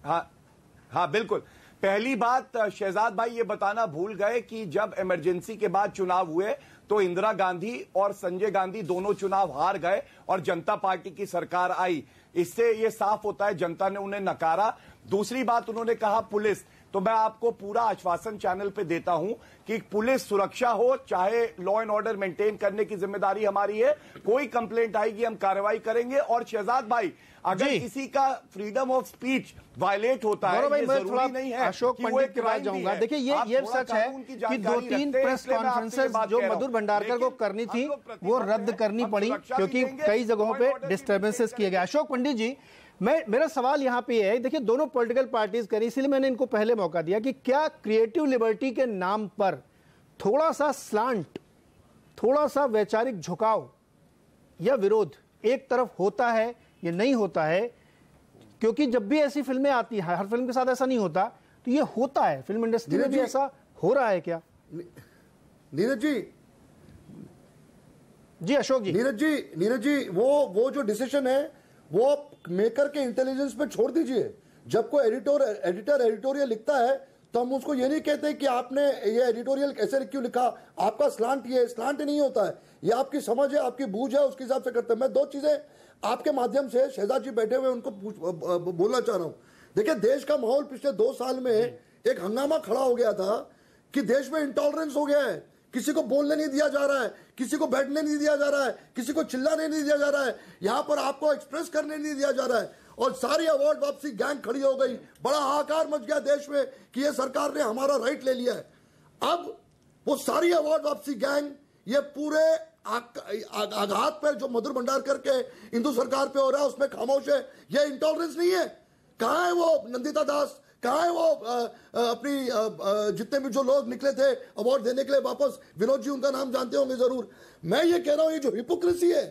हाँ बिल्कुल। पहली बात, शहजाद भाई ये बताना भूल गए कि जब इमरजेंसी के बाद चुनाव हुए तो इंदिरा गांधी और संजय गांधी दोनों चुनाव हार गए और जनता पार्टी की सरकार आई। इससे ये साफ होता है जनता ने उन्हें नकारा। दूसरी बात, उन्होंने कहा पुलिस, तो मैं आपको पूरा आश्वासन चैनल पे देता हूं कि पुलिस सुरक्षा हो चाहे लॉ एंड ऑर्डर मेंटेन करने की जिम्मेदारी हमारी है। कोई कंप्लेंट आएगी हम कार्रवाई करेंगे। और शहजाद भाई, अगर किसी का फ्रीडम ऑफ स्पीच वायलेट होता है, ये जरूरी नहीं है अशोक पंडित के पास जाऊंगा। देखिए ये सच है कि 2-3 प्रेस कॉन्फ्रेंसेस जो मधुर भंडारकर को करनी थी वो रद्द करनी पड़ी क्योंकि कई जगहों पे डिस्टर्बेंसेस किए गए। अशोक पंडित जी, मेरा सवाल यहां पे है, देखिए दोनों पॉलिटिकल पार्टीज करी, इसलिए मैंने इनको पहले मौका दिया कि क्या क्रिएटिव लिबर्टी के नाम पर थोड़ा सा स्लांट, थोड़ा सा वैचारिक झुकाव या विरोध एक तरफ होता है या नहीं होता है, क्योंकि जब भी ऐसी फिल्में आती हैं, हर फिल्म के साथ ऐसा नहीं होता, तो ये होता है। फिल्म इंडस्ट्री में भी ऐसा हो रहा है क्या? नीरज जी अशोक जी, नीरज जी वो जो डिसीजन है वो आप मेकर के इंटेलिजेंस पे छोड़ दीजिए। जब कोई एडिटर एडिटोरियल लिखता है तो हम उसको ये नहीं कहते कि आपने ये एडिटोरियल ऐसे क्यों लिखा, आपका स्लांट नहीं होता है, ये आपकी समझ है, आपकी बूझ है, उसके हिसाब से करते हैं। मैं दो चीजें आपके माध्यम से शहजाद जी बैठे हुए उनको बोलना चाह रहा हूं। देखिए, देश का माहौल पिछले 2 साल में एक हंगामा खड़ा हो गया था कि देश में इंटॉलरेंस हो गया है, किसी को बोलने नहीं दिया जा रहा है, किसी को बैठने नहीं दिया जा रहा है, किसी को चिल्लाने नहीं दिया जा रहा है, यहां पर आपको एक्सप्रेस करने नहीं दिया जा रहा है, और सारी अवार्ड वापसी गैंग खड़ी हो गई। बड़ा हाहाकार मच गया देश में कि ये सरकार ने हमारा राइट ले लिया है। अब वो सारी अवार्ड वापसी गैंग, ये पूरे आघात पर जो मधुर भंडारकर के हिंदू सरकार पे हो रहा है उसमें खामोश है। ये इंटॉलरेंस नहीं है। कहां है वो नंदिता दास, कहां है वो अपनी जितने भी जो लोग निकले थे अवार्ड देने के लिए वापस, विनोद जी उनका नाम जानते होंगे जरूर। मैं ये कह रहा हूं, ये जो हिपोक्रेसी है,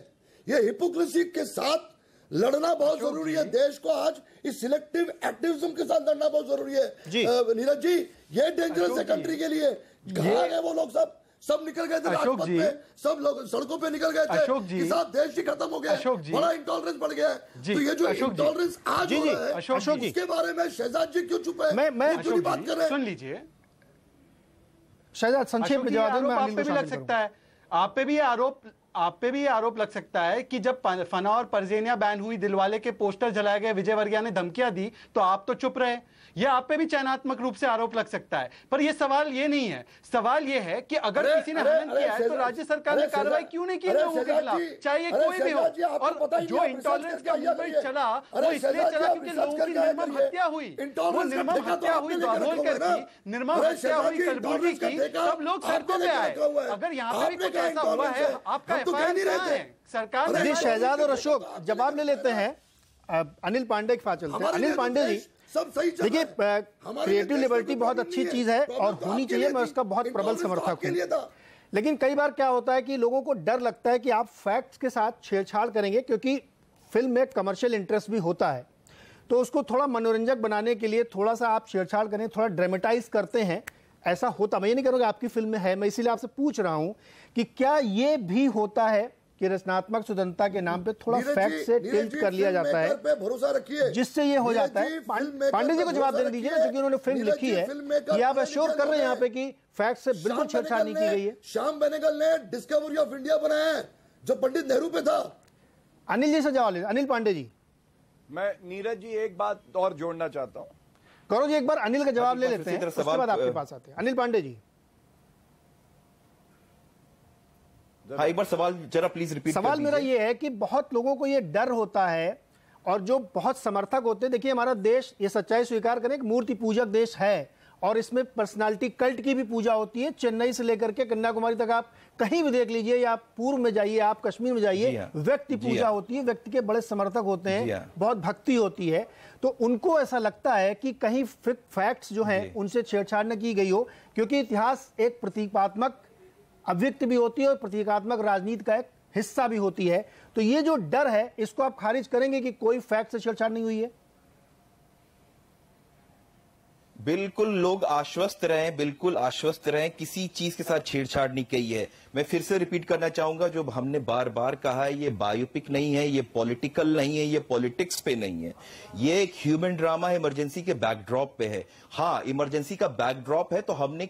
ये हिपोक्रेसी के साथ लड़ना बहुत जरूरी है। देश को आज इस सिलेक्टिव एक्टिविज्म के साथ लड़ना बहुत जरूरी है। नीरज जी, ये डेंजरस है कंट्री के लिए। कहां गए वो लोग? सब निकल गए थे राजपथ पे, सब लोग सड़कों पे निकल गए थे कि साहब देश ही खत्म हो गया, बड़ा इंटॉलरेंस बढ़ गया है। तो ये जो इंटॉलरेंस आज हो रहा है, इसके बारे में शहजाद जी क्यों चुप है? मैं क्यों बात कर रहे हैं? सुन लीजिए शहजाद, संक्षेप में जवाब दें। आप पे भी लग सकता है, आप पे भी ये आरोप लग सकता है कि जब फना और परजेनिया बैन हुई, दिलवाले के पोस्टर जलाए गए, विजय वर्गीय ने धमकियां दी, तो आप तो चुप रहे। ये आप पे भी चयनात्मक रूप से आरोप लग सकता है, पर ये सवाल ये नहीं है। सवाल ये है कि अगर किसी ने हनन किया है तो राज्य सरकार ने कार्रवाई क्यों नहीं की लोगों के खिलाफ, चाहे कोई भी हो। और जो इंटॉलरेंस का मूवमेंट चला वो इसलिए चला क्योंकि लोगों की निर्मम हत्या हुई। वो निर्मम हत्या हुई दाभोलकर की, निर्मम हत्या हुई कलबुर्गी की, सब लोग सड़कों पे आए। अगर यहाँ पे भी कुछ ऐसा हुआ है, आपका एफआईआर कहां है? सरकार ने। शहजाद और अशोक जवाब ले लेते हैं। अनिल पांडे के पास चलते हैं। अनिल पांडे जी, देखिए, क्रिएटिव लिबर्टी बहुत अच्छी चीज है और होनी चाहिए, मैं उसका बहुत प्रबल समर्थक हूं। लेकिन कई बार क्या होता है कि लोगों को डर लगता है कि आप फैक्ट्स के साथ छेड़छाड़ करेंगे, क्योंकि फिल्म में कमर्शियल इंटरेस्ट भी होता है, तो उसको थोड़ा मनोरंजक बनाने के लिए थोड़ा सा आप छेड़छाड़ करें, थोड़ा ड्रामेटाइज करते हैं। ऐसा होता, मैं ये नहीं कह रहा हूं आपकी फिल्म में है, मैं इसीलिए आपसे पूछ रहा हूं कि क्या ये भी होता है कि रचनात्मक स्वतंत्रता के नाम पे थोड़ा फैक्ट से टिल्ट कर लिया जाता है, भरोसा रखिए, जिससे ये हो जाता है। पांडे जी को जवाब देने दीजिए, क्योंकि उन्होंने फिल्म लिखी है। ये आप एश्योर कर रहे हैं यहाँ पे कि फैक्ट से बिल्कुल छेड़छाड़ नहीं की गई है। श्याम बेनेगल ने डिस्कवरी ऑफ इंडिया बनाया है जो पंडित नेहरू पे था। अनिल जी से जवाब ले। अनिल पांडे जी, मैं नीरज जी एक बात और जोड़ना चाहता हूँ। करो जी, एक बार अनिल का जवाब ले लेते हैं, उसके बाद आपके पास आते हैं। अनिल पांडे जी, हाँ, एक बार सवाल जरा प्लीज रिपीट। सवाल मेरा ये है कि बहुत लोगों को ये डर होता है, और जो बहुत समर्थक होते हैं, देखिए हमारा देश, ये सच्चाई स्वीकार करें, एक मूर्ति पूजक देश है, और इसमें पर्सनालिटी कल्ट की भी पूजा होती है। चेन्नई से लेकर के कन्याकुमारी तक आप कहीं भी देख लीजिए, या आप पूर्व में जाइए, आप कश्मीर में जाइए, व्यक्ति पूजा होती है, व्यक्ति के बड़े समर्थक होते हैं, बहुत भक्ति होती है। तो उनको ऐसा लगता है कि कहीं फैक्ट्स जो हैं उनसे छेड़छाड़ न की गई हो, क्योंकि इतिहास एक प्रतीकात्मक अभिव्यक्ति भी होती है और प्रतीकात्मक राजनीति का एक हिस्सा भी होती है। तो ये जो डर है, इसको आप खारिज करेंगे कि कोई फैक्ट से छेड़छाड़ नहीं हुई है? बिल्कुल, लोग आश्वस्त रहें, बिल्कुल आश्वस्त रहें, किसी चीज के साथ छेड़छाड़ नहीं की है। मैं फिर से रिपीट करना चाहूंगा, जो हमने बार बार कहा है, ये बायोपिक नहीं है, ये पॉलिटिकल नहीं है, ये पॉलिटिक्स पे नहीं है, ये एक ह्यूमन ड्रामा है, इमरजेंसी के बैकड्रॉप पे है। हाँ, इमरजेंसी का बैकड्रॉप है, तो हमने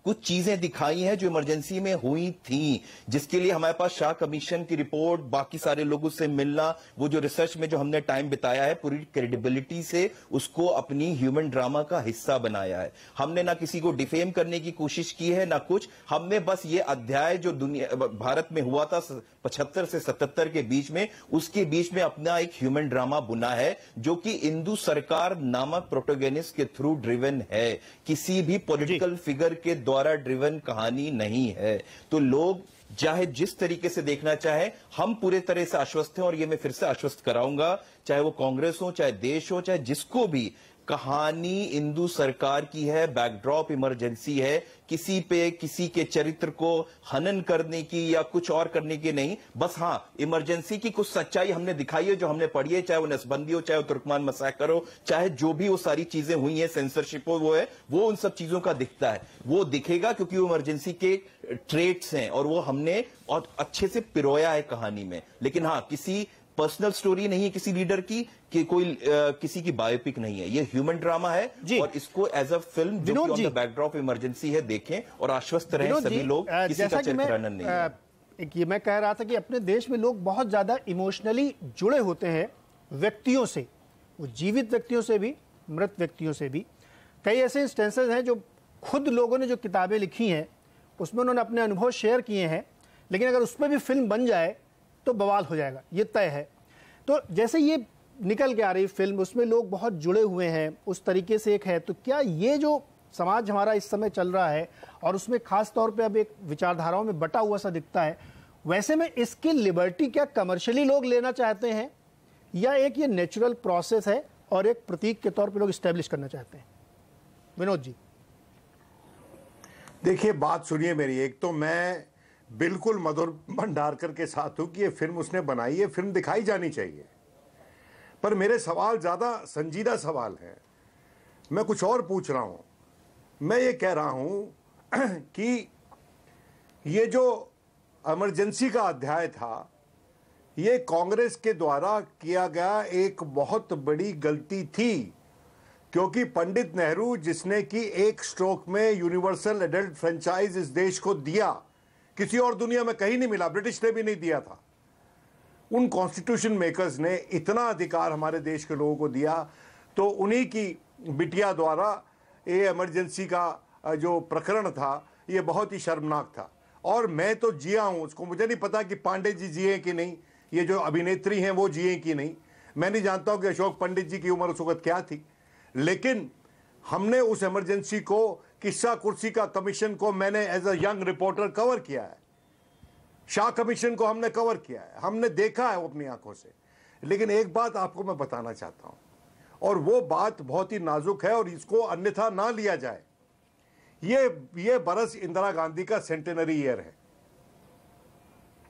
कुछ चीजें दिखाई हैं जो इमरजेंसी में हुई थी, जिसके लिए हमारे पास शाह कमीशन की रिपोर्ट, बाकी सारे लोगों से मिलना, वो जो रिसर्च में जो हमने टाइम बिताया है, पूरी क्रेडिबिलिटी से उसको अपनी ह्यूमन ड्रामा का हिस्सा बनाया है। हमने ना किसी को डिफेम करने की कोशिश की है, ना कुछ। हमने बस ये अध्याय जो दुनिया भारत में हुआ था 75 से 77 के बीच में, उसके बीच में अपना एक ह्यूमन ड्रामा बुना है, जो कि इंदु सरकार नामक प्रोटोगेनिस्ट के थ्रू ड्रिवन है, किसी भी पॉलिटिकल फिगर के द्वारा ड्रिवन कहानी नहीं है। तो लोग चाहे जिस तरीके से देखना चाहे, हम पूरे तरह से आश्वस्त हैं, और ये मैं फिर से आश्वस्त कराऊंगा, चाहे वो कांग्रेस हो, चाहे देश हो, चाहे जिसको भी कहानी इंदु सरकार की है, बैकड्रॉप इमरजेंसी है, किसी पे किसी के चरित्र को हनन करने की या कुछ और करने की नहीं। बस हाँ, इमरजेंसी की कुछ सच्चाई हमने दिखाई है जो हमने पढ़ी है, चाहे वो नसबंदी हो, चाहे वो तुर्कमान मसैकर हो, चाहे जो भी वो सारी चीजें हुई हैं, सेंसरशिप हो, वो उन सब चीजों का दिखता है। वो दिखेगा क्योंकि वो इमरजेंसी के ट्रेट्स हैं और वो हमने और अच्छे से पिरोया है कहानी में। लेकिन हाँ, किसी पर्सनल स्टोरी नहीं है किसी लीडर की, कि कोई किसी की बायोपिक नहीं है, ये ह्यूमन ड्रामा है और इसको एज अ फिल्म जो कि ऑन द बैकड्रॉप इमरजेंसी है देखें और आश्वस्त रहें सभी लोग, किसी का चरित्र हनन नहीं है। ये मैं कह रहा था कि अपने देश में लोग बहुत ज्यादा इमोशनली जुड़े होते हैं व्यक्तियों से, वो जीवित व्यक्तियों से भी, मृत व्यक्तियों से भी। कई ऐसे इंस्टेंसेस हैं जो खुद लोगों ने जो किताबें लिखी हैं उसमें उन्होंने अपने अनुभव शेयर किए हैं, लेकिन अगर उस पर भी फिल्म बन जाए तो बवाल हो जाएगा, ये तय है। तो जैसे ये निकल के आ रही फिल्म, उसमें लोग बहुत जुड़े हुए हैं, उस तरीके से एक है, तो क्या ये जो समाज हमारा इस समय चल रहा है और उसमें खास तौर पे अब एक विचारधाराओं में बटा हुआ सा दिखता है, वैसे में इसकी लिबर्टी क्या कमर्शियली लोग लेना चाहते हैं या एक ये नेचुरल प्रोसेस है और एक प्रतीक के तौर पे लोग स्टैब्लिश करना चाहते हैं? विनोद जी देखिए, बात सुनिए मेरी। एक तो मैं बिल्कुल मधुर भंडारकर के साथ हूं कि ये फिल्म उसने बनाई है, फिल्म दिखाई जानी चाहिए, पर मेरे सवाल ज्यादा संजीदा सवाल है। मैं कुछ और पूछ रहा हूं। मैं ये कह रहा हूं कि ये जो इमरजेंसी का अध्याय था, ये कांग्रेस के द्वारा किया गया एक बहुत बड़ी गलती थी, क्योंकि पंडित नेहरू जिसने कि एक स्ट्रोक में यूनिवर्सल एडल्ट फ्रेंचाइज इस देश को दिया, किसी और दुनिया में कहीं नहीं मिला, ब्रिटिश ने भी नहीं दिया था। उन कॉन्स्टिट्यूशन मेकर्स ने इतना अधिकार हमारे देश के लोगों को दिया, तो उन्हीं की बिटिया द्वारा ये इमरजेंसी का जो प्रकरण था ये बहुत ही शर्मनाक था। और मैं तो जिया हूं उसको, मुझे नहीं पता कि पांडे जी जिए कि नहीं, ये जो अभिनेत्री हैं वो जिए कि नहीं। मैं नहीं जानता हूं कि अशोक पंडित जी की उम्र उस वक्त क्या थी, लेकिन हमने उस इमरजेंसी को, किस्सा कुर्सी का कमीशन को मैंने as a young reporter cover किया है, शाह कमीशन को हमने कवर किया है, हमने देखा है वो अपनी आंखों से। लेकिन एक बात आपको मैं बताना चाहता हूं, और वो बात बहुत ही नाजुक है और इसको अन्यथा ना लिया जाए। ये बरस इंदिरा गांधी का सेंटेनरी ईयर है,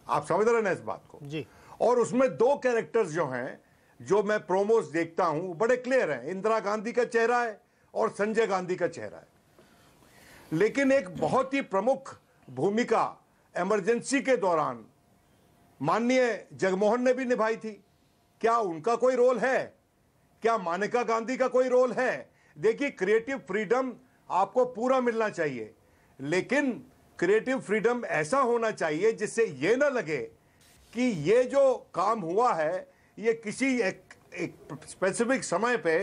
आप समझ रहे हैं ना इस बात को जी। और उसमें दो कैरेक्टर्स जो हैं, जो मैं प्रोमोस देखता हूं, बड़े क्लियर हैं। इंदिरा गांधी का चेहरा है और संजय गांधी का चेहरा है, लेकिन एक बहुत ही प्रमुख भूमिका इमरजेंसी के दौरान माननीय जगमोहन ने भी निभाई थी। क्या उनका कोई रोल है? क्या मानेका गांधी का कोई रोल है? देखिए, क्रिएटिव फ्रीडम आपको पूरा मिलना चाहिए, लेकिन क्रिएटिव फ्रीडम ऐसा होना चाहिए जिससे यह ना लगे कि ये जो काम हुआ है ये किसी एक स्पेसिफिक समय पे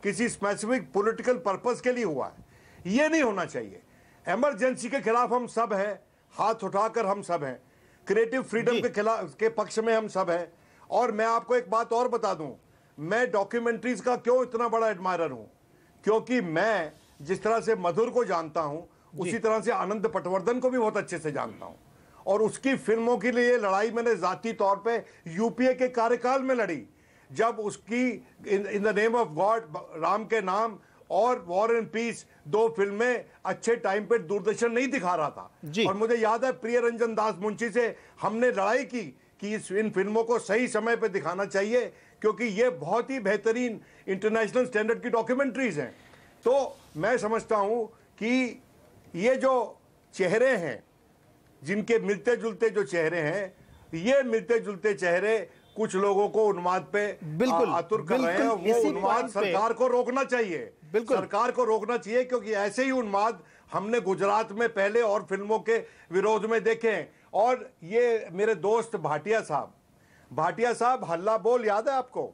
किसी स्पेसिफिक पॉलिटिकल पर्पस के लिए हुआ है। ये नहीं होना चाहिए। इमरजेंसी के खिलाफ हम सब हैं, हाथ उठाकर हम सब हैं, क्रिएटिव फ्रीडम के खिलाफ के पक्ष में हम सब हैं। और मैं आपको एक बात और बता दूं, मैं डॉक्यूमेंट्रीज का क्यों इतना बड़ा एडमायरर हूं, क्योंकि मैं जिस तरह से मधुर को जानता हूं उसी तरह से आनंद पटवर्धन को भी बहुत अच्छे से जानता हूं, और उसकी फिल्मों के लिए लड़ाई मैंने जाती तौर पे यूपीए के कार्यकाल में लड़ी, जब उसकी in the name of God, Ram के नाम और वॉर एंड पीस, दो फिल्में अच्छे टाइम पे दूरदर्शन नहीं दिखा रहा था। और मुझे याद है प्रिय रंजन दास मुंशी से हमने लड़ाई की कि इन फिल्मों को सही समय पे दिखाना चाहिए, क्योंकि ये बहुत ही बेहतरीन इंटरनेशनल स्टैंडर्ड की डॉक्यूमेंट्रीज हैं। तो मैं समझता हूं कि ये जो चेहरे हैं, जिनके मिलते जुलते जो चेहरे हैं, ये मिलते जुलते चेहरे कुछ लोगों को उन्माद पे आतुर कर रहे हैं। वो उन्माद सरकार को रोकना चाहिए, सरकार को रोकना चाहिए, क्योंकि ऐसे ही उन्माद हमने गुजरात में पहले और फिल्मों के विरोध में देखे हैं। और ये मेरे दोस्त भाटिया साहब हल्ला बोल याद है आपको?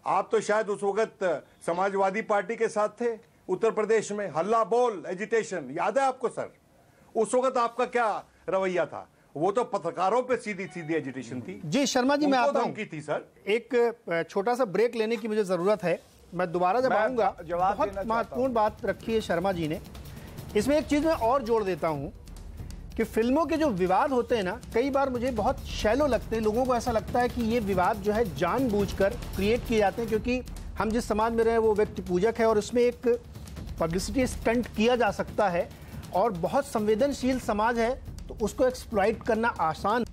आप तो शायद उस वक्त समाजवादी पार्टी के साथ थे उत्तर प्रदेश में। हल्ला बोल एजिटेशन याद है आपको सर? उस वक्त आपका क्या रवैया था? वो तो पत्रकारों पे सीधी सीधी एजिटेशन थी। जी शर्मा जी, मैं आता हूं। की थी सर। एक छोटा सा ब्रेक लेने की मुझे जरूरत है, मैं दोबारा जब आऊंगा। बहुत महत्वपूर्ण बात रखी है शर्मा जी ने। इसमें एक चीज मैं और जोड़ देता हूं कि फिल्मों के जो विवाद होते हैं ना, कई बार मुझे बहुत शैलो लगते हैं। लोगों को ऐसा लगता है कि ये विवाद जो है जानबूझकर क्रिएट किए जाते हैं, क्योंकि हम जिस समाज में रहे वो व्यक्ति पूजक है और उसमें एक पब्लिसिटी स्टंट किया जा सकता है और बहुत संवेदनशील समाज है तो उसको एक्सप्लॉइट करना आसान।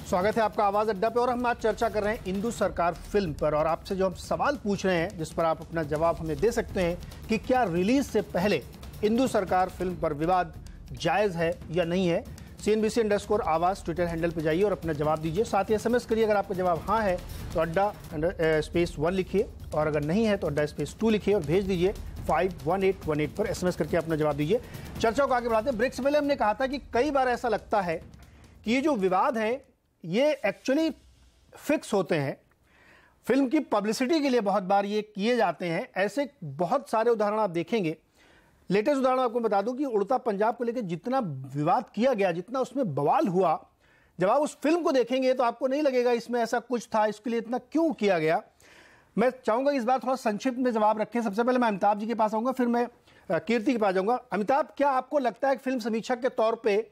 स्वागत है आपका आवाज अड्डा पे और हम आज चर्चा कर रहे हैं इंदु सरकार फिल्म पर और आपसे जो हम सवाल पूछ रहे हैं जिस पर आप अपना जवाब हमें दे सकते हैं कि क्या रिलीज से पहले इंदु सरकार फिल्म पर विवाद जायज है या नहीं है। CNBC_आवाज ट्विटर हैंडल पर जाइए और अपना जवाब दीजिए। साथ ही SMS करिए, अगर आपका जवाब हाँ है तो अड्डा _1 लिखिए और अगर नहीं है तो अड्डा _2 लिखिए और भेज दीजिए 51818 पर SMS करके अपना जवाब दीजिए। चर्चा को आगे बढ़ाते हैं। ब्रेक से पहले हमने कहा था कि कई बार ऐसा लगता है कि ये जो विवाद है ये एक्चुअली फिक्स होते हैं, फिल्म की पब्लिसिटी के लिए बहुत बार ये किए जाते हैं। ऐसे बहुत सारे उदाहरण आप देखेंगे। लेटेस्ट उदाहरण आपको बता दूं कि उड़ता पंजाब को लेकर जितना विवाद किया गया, जितना उसमें बवाल हुआ, जब आप उस फिल्म को देखेंगे तो आपको नहीं लगेगा इसमें ऐसा कुछ था, इसके लिए इतना क्यों किया गया। मैं चाहूंगा इस बार थोड़ा संक्षिप्त में जवाब रखें। सबसे पहले मैं अमिताभ जी के पास आऊंगा, फिर मैं कीर्ति के पास जाऊंगा। अमिताभ, क्या आपको लगता है फिल्म समीक्षक के तौर पर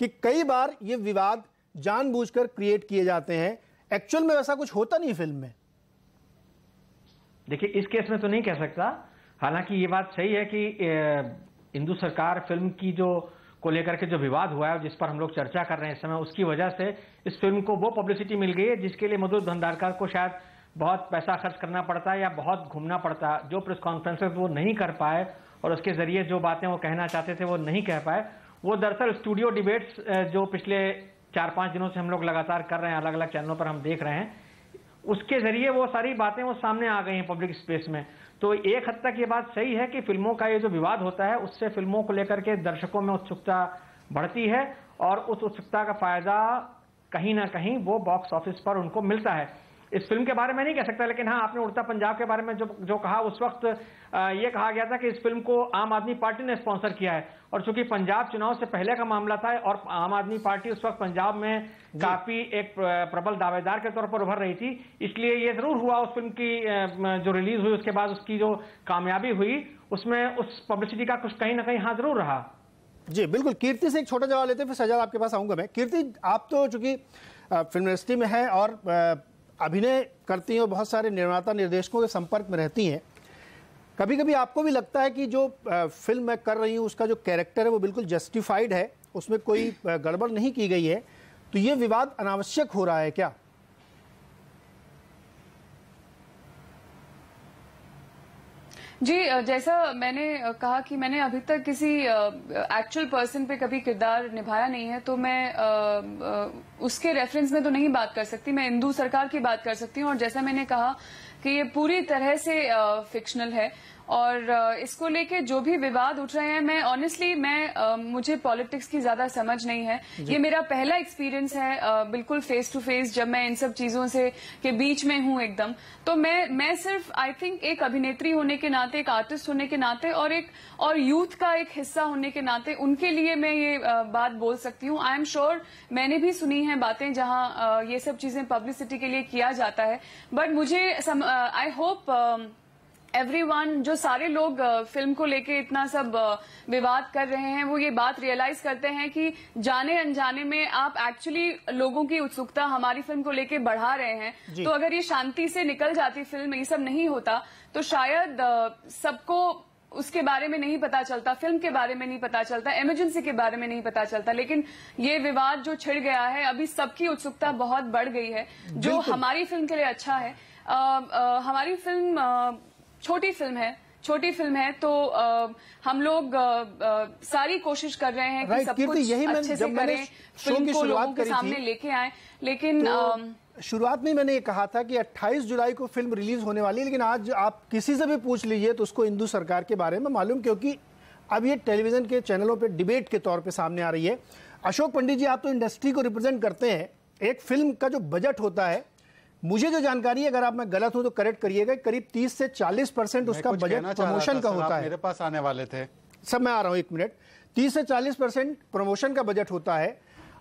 कि कई बार ये विवाद जानबूझकर क्रिएट किए जाते हैं, एक्चुअल में वैसा कुछ होता नहीं फिल्म में? देखिए, इस केस में तो नहीं कह सकता। हालांकि ये बात सही है कि इंदु सरकार फिल्म की जो को लेकर के जो विवाद हुआ है जिस पर हम लोग चर्चा कर रहे हैं इस समय, उसकी वजह से इस फिल्म को वो पब्लिसिटी मिल गई है जिसके लिए मधुर भंडारकर को शायद बहुत पैसा खर्च करना पड़ता है या बहुत घूमना पड़ता है। जो प्रेस कॉन्फ्रेंसेस वो नहीं कर पाए और उसके जरिए जो बातें वो कहना चाहते थे वो नहीं कह पाए, वो दरअसल स्टूडियो डिबेट्स जो पिछले 4-5 दिनों से हम लोग लगातार कर रहे हैं, अलग अलग चैनलों पर हम देख रहे हैं, उसके जरिए वो सारी बातें वो सामने आ गई हैं पब्लिक स्पेस में। तो एक हद तक ये बात सही है कि फिल्मों का ये जो विवाद होता है उससे फिल्मों को लेकर के दर्शकों में उत्सुकता बढ़ती है और उस उत्सुकता का फायदा कहीं ना कहीं वो बॉक्स ऑफिस पर उनको मिलता है। इस फिल्म के बारे में नहीं कह सकता, लेकिन हाँ, आपने उड़ता पंजाब के बारे में जो कहा, उस वक्त ये कहा गया था कि इस फिल्म को आम आदमी पार्टी ने स्पॉन्सर किया है और चूंकि पंजाब चुनाव से पहले का मामला था और आम आदमी पार्टी उस वक्त पंजाब में काफी एक प्रबल दावेदार के तौर पर उभर रही थी, इसलिए ये जरूर हुआ उस फिल्म की जो रिलीज हुई उसके बाद उसकी जो कामयाबी हुई उसमें उस पब्लिसिटी का कुछ कहीं ना कहीं हाथ जरूर रहा। जी बिल्कुल। कीर्ति से एक छोटा जवाब लेते हैं, फिर सजाद आपके पास आऊंगा मैं। कीर्ति, आप तो चूंकि फिल्म इंडस्ट्री में है और अभिनय करती हैं और बहुत सारे निर्माता निर्देशकों के संपर्क में रहती हैं, कभी कभी आपको भी लगता है कि जो फिल्म मैं कर रही हूँ उसका जो कैरेक्टर है वो बिल्कुल जस्टिफाइड है, उसमें कोई गड़बड़ नहीं की गई है, तो ये विवाद अनावश्यक हो रहा है क्या? जी, जैसा मैंने कहा कि मैंने अभी तक किसी एक्चुअल पर्सन पे कभी किरदार निभाया नहीं है, तो मैं उसके रेफरेंस में तो नहीं बात कर सकती। मैं इंदु सरकार की बात कर सकती हूँ और जैसा मैंने कहा कि ये पूरी तरह से फिक्शनल है और इसको लेके जो भी विवाद उठ रहे हैं, मैं ऑनेस्टली मुझे पॉलिटिक्स की ज्यादा समझ नहीं है। ये मेरा पहला एक्सपीरियंस है बिल्कुल फेस टू फेस, जब मैं इन सब चीजों से के बीच में हूं एकदम। तो मैं सिर्फ आई थिंक एक अभिनेत्री होने के नाते, एक आर्टिस्ट होने के नाते और यूथ का एक हिस्सा होने के नाते उनके लिए मैं ये बात बोल सकती हूँ। आई एम श्योर मैंने भी सुनी है बातें जहां ये सब चीजें पब्लिसिटी के लिए किया जाता है, बट मुझे आई होप एवरीवन, जो सारे लोग फिल्म को लेके इतना सब विवाद कर रहे हैं, वो ये बात रियलाइज करते हैं कि जाने अनजाने में आप एक्चुअली लोगों की उत्सुकता हमारी फिल्म को लेके बढ़ा रहे हैं। तो अगर ये शांति से निकल जाती फिल्म, ये सब नहीं होता, तो शायद सबको उसके बारे में नहीं पता चलता, फिल्म के बारे में नहीं पता चलता, इमरजेंसी के बारे में नहीं पता चलता। लेकिन ये विवाद जो छिड़ गया है, अभी सबकी उत्सुकता बहुत बढ़ गई है, जो हमारी फिल्म के लिए अच्छा है। हमारी फिल्म छोटी फिल्म है तो हम लोग सारी कोशिश कर रहे हैं कि सब कुछ अच्छे से करें, फिल्म को लोगों के सामने लेके आए। लेकिन शुरुआत में मैंने ये कहा था कि 28 जुलाई को फिल्म रिलीज होने वाली है, लेकिन आज आप किसी से भी पूछ लीजिए तो उसको इंदु सरकार के बारे में मालूम, क्योंकि अब ये टेलीविजन के चैनलों पे डिबेट के तौर पे सामने आ रही है। अशोक पंडित जी, आप तो इंडस्ट्री को रिप्रेजेंट करते हैं। एक फिल्म का जो बजट होता है, मुझे जो जानकारी है, अगर आप मैं गलत हूं तो करेक्ट करिएगा, करीब 30 से 40% उसका बजट प्रमोशन का होता है। मेरे पास आने वाले थे सब, मैं आ रहा हूं 1 मिनट। 30 से 40% प्रमोशन का बजट होता है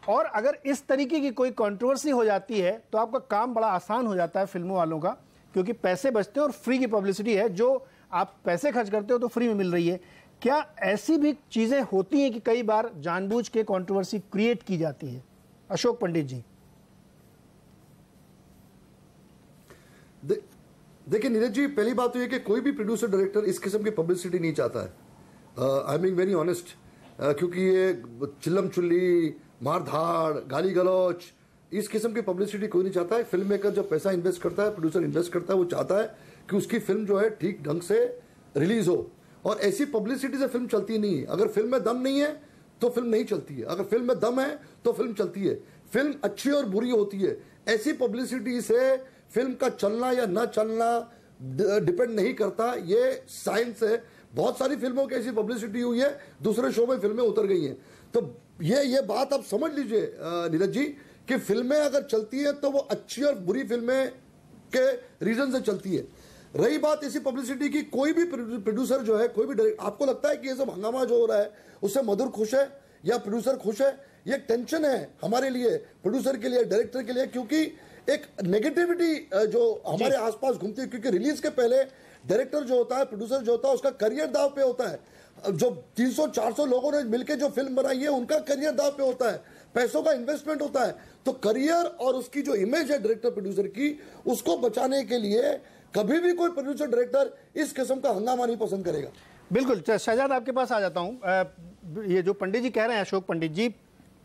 और अगर इस तरीके की कोई कंट्रोवर्सी हो जाती है तो आपका काम बड़ा आसान हो जाता है फिल्मों वालों का, क्योंकि पैसे बचते हैं और फ्री की पब्लिसिटी है। जो आप पैसे खर्च करते हो तो फ्री में मिल रही है। क्या ऐसी भी चीजें होती हैं कि कई बार जानबूझ के कंट्रोवर्सी क्रिएट की जाती है? अशोक पंडित जी। देखिए नीरज जी, पहली बात तो ये कि कोई भी प्रोड्यूसर डायरेक्टर इस किस्म की पब्लिसिटी नहीं चाहता है। I am being very honest, क्योंकि ये चिल्लम चुल्ली, मारधाड़, गाली गलौच, इस किस्म की पब्लिसिटी कोई नहीं चाहता है। फिल्म मेकर जब पैसा इन्वेस्ट करता है, प्रोड्यूसर इन्वेस्ट करता है, वो चाहता है कि उसकी फिल्म जो है ठीक ढंग से रिलीज हो, और ऐसी पब्लिसिटी से फिल्म चलती नहीं है। अगर फिल्म में दम नहीं है तो फिल्म नहीं चलती है, अगर फिल्म में दम है तो फिल्म चलती है। फिल्म अच्छी और बुरी होती है, ऐसी पब्लिसिटी से फिल्म का चलना या ना चलना डिपेंड नहीं करता, ये साइंस है। बहुत सारी फिल्मों की ऐसी पब्लिसिटी हुई है, दूसरे शो में फिल्में उतर गई हैं। तो ये बात आप समझ लीजिए नीरज जी कि फिल्में अगर चलती हैं तो वो अच्छी और बुरी फिल्में के रीजन से चलती है। रही बात इसी पब्लिसिटी की, कोई भी प्रोड्यूसर जो है, कोई भी डायरेक्टर, आपको लगता है कि ये सब हंगामा जो हो रहा है उससे मधुर खुश है या प्रोड्यूसर खुश है? ये टेंशन है हमारे लिए, प्रोड्यूसर के लिए, डायरेक्टर के लिए, क्योंकि एक नेगेटिविटी जो हमारे आसपास घूमती है। क्योंकि रिलीज के पहले डायरेक्टर जो होता है, प्रोड्यूसर जो होता है, उसका करियर दाव पे होता है। जो 300-400 लोगों ने मिलकर जो फिल्म बनाई है, उनका करियर दाव पे होता है, पैसों का इन्वेस्टमेंट होता है। तो करियर और उसकी जो इमेज है डायरेक्टर प्रोड्यूसर की, उसको बचाने के लिए कभी भी कोई प्रोड्यूसर डायरेक्टर इस किस्म का हंगामा नहीं पसंद करेगा। बिल्कुल। शहजाद, आपके पास आ जाता हूं। ये जो पंडित जी कह रहे हैं, अशोक पंडित जी,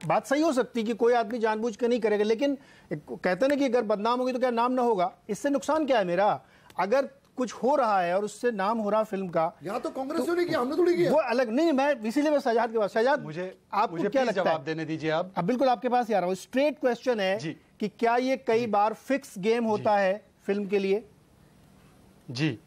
बात सही हो सकती है कि कोई आदमी जानबूझ के नहीं करेगा, लेकिन कहते ना कि अगर बदनाम होगी तो क्या नाम ना होगा। इससे नुकसान क्या है मेरा? अगर कुछ हो रहा है और उससे नाम हो रहा फिल्म का, यहाँ तो कांग्रेस ने किया, हमने थोड़ी किया, वो अलग नहीं। मैं इसीलिए मैं शहजाद के पास, शहजाद मुझे क्या लगता है? जवाब देने दीजिए आप। अब बिल्कुल आपके पास ही आ रहा हूँ। स्ट्रेट क्वेश्चन है कि क्या ये कई बार फिक्स गेम होता है फिल्म के लिए? जी,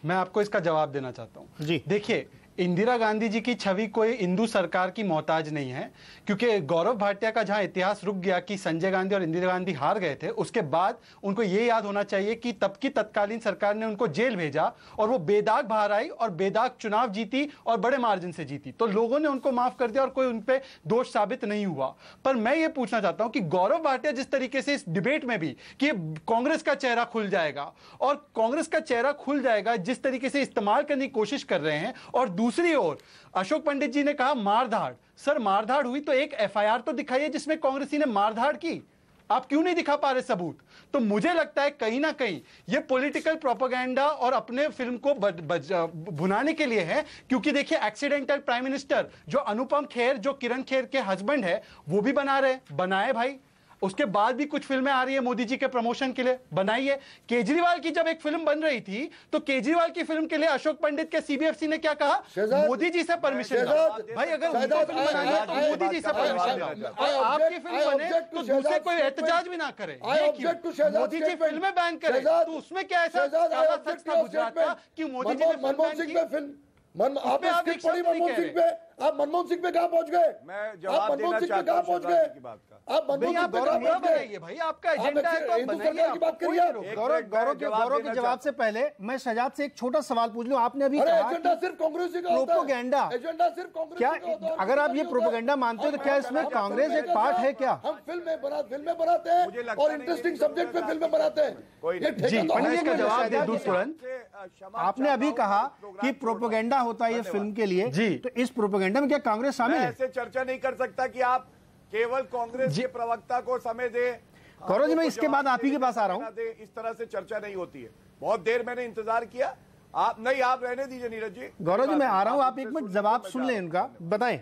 मैं आपको इसका जवाब देना चाहता हूं। जी देखिए, इंदिरा गांधी जी की छवि कोई हिंदू सरकार की मोहताज नहीं है, क्योंकि गौरव भाटिया का जहां इतिहास रुक गया कि संजय गांधी और इंदिरा गांधी हार गए थे, उसके बाद उनको यह याद होना चाहिए कि तब की तत्कालीन सरकार ने उनको जेल भेजा और वो बेदाग बाहर आई और बेदाग चुनाव जीती और बड़े मार्जिन से जीती, तो लोगों ने उनको माफ कर दिया और कोई उन पर दोष साबित नहीं हुआ। पर मैं ये पूछना चाहता हूं कि गौरव भाटिया जिस तरीके से इस डिबेट में भी कि कांग्रेस का चेहरा खुल जाएगा, और कांग्रेस का चेहरा खुल जाएगा जिस तरीके से इस्तेमाल करने की कोशिश कर रहे हैं, और दूसरी ओर अशोक पंडित जी ने कहा मारधाड़। सर, मारधाड़ हुई तो एक एफआईआर तो दिखाइए जिसमें कांग्रेसी ने मारधाड़ की। आप क्यों नहीं दिखा पा रहे सबूत? तो मुझे लगता है कहीं ना कहीं ये पॉलिटिकल प्रोपेगेंडा और अपने फिल्म को भुनाने के लिए है। क्योंकि देखिए, एक्सीडेंटल प्राइम मिनिस्टर जो अनुपम खेर, जो किरण खेर के हस्बैंड है, वो भी बना रहे, बनाए भाई। उसके बाद भी कुछ फिल्में आ रही है मोदी जी के प्रमोशन के लिए, बनाइए। केजरीवाल की जब एक फिल्म बन रही थी तो केजरीवाल की फिल्म के लिए अशोक पंडित के सीबीएफसी ने क्या कहा? मोदी जी से परमिशन भाई, अगर उनको फिल्म बनानी है तो मोदी जी से परमिशन आपकी फिल्म बने तो दूसरे कोई एहतजाज भी ना करे। मोदी जी फिल्में बैन करे तो उसमें क्या ऐसा सच था गुजरात का कि मोदी जी ने मनमोहन सिंह पे फिल्म आपने स्क्रिप्ट पढ़ी मनमोहन सिंह पे? आप मनमोहन सिंह पे कहां पहुंच गए? आप मनमोहन सिंह पे कहां पहुंच गए? आप मनमोहन सिंह पे कहां पहुंच गए? भाई, आपका एजेंडा है तो हिंदू सरकार की बात करिए। गौरव के जवाब से पहले मैं शहजाद से एक छोटा सवाल पूछ लूं। आपने अभी कहा एजेंडा सिर्फ कांग्रेस का होता है। प्रोपेगेंडा, एजेंडा सिर्फ कांग्रेस क्या का होता है। अगर आप ये प्रोपेगेंडा मानते हो तो क्या इसमें कांग्रेस एक पार्ट है? क्या हम फिल्में बनाते हैं और इंटरेस्टिंग सब्जेक्ट पे फिल्में बनाते हैं? जी, पंडित का जवाब दे दूं तुरंत। आपने अभी कहा कि प्रोपेगेंडा होता है ये फिल्म के लिए, तो इस प्रोपेगेंडा में क्या कांग्रेस शामिल है? ऐसे चर्चा नहीं कर सकता कि आप केवल कांग्रेस के प्रवक्ता को समय दे। गौरव जी, मैं इसके बाद आप ही के पास आ रहा हूं। इस तरह से चर्चा नहीं होती है। बहुत देर मैंने इंतजार किया। आप नहीं, आप रहने दीजिए नीरज जी। गौरव जी, मैं आ रहा हूं, आप एक मिनट जवाब सुन लें इनका, बताएं।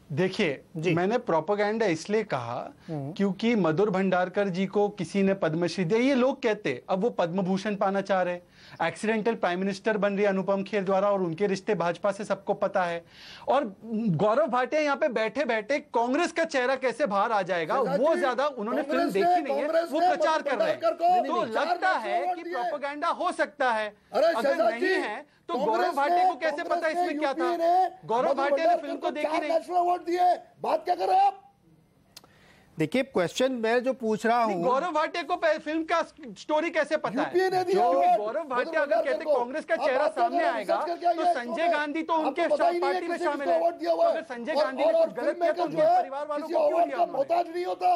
देखिए, मैंने प्रोपेगेंडा इसलिए कहा क्योंकि मधुर भंडारकर जी को किसी ने पद्मश्री दिया, ये लोग कहते, अब वो पद्म भूषण पाना चाह रहे। एक्सीडेंटल प्राइम मिनिस्टर बन रही अनुपम खेर द्वारा और उनके रिश्ते भाजपा से सबको पता है। और गौरव भाटिया यहाँ पे बैठे बैठे कांग्रेस का चेहरा कैसे बाहर आ जाएगा, वो ज्यादा उन्होंने फिल्म देखी नहीं है, वो प्रचार कर रहे हैं। तो लगता है कि प्रोपेगेंडा हो सकता है। अगर नहीं है तो गौरव भाटिया को कैसे पता इसमें क्या था? गौरव भाटिया ने फिल्म को देखी नहीं। बात क्या कर रहे हैं आप? देखिए, क्वेश्चन मैं जो पूछ रहा हूँ, गौरव भाटिया को फिल्म का स्टोरी कैसे पता है? गौरव भाटिया अगर कहते कांग्रेस का चेहरा सामने आएगा तो संजय गांधी तो उनके पार्टी में शामिल है। तो अगर संजय गांधी ने कुछ गलत किया तो उनके परिवार वालों को क्यों लिया? मोहताज नहीं होता।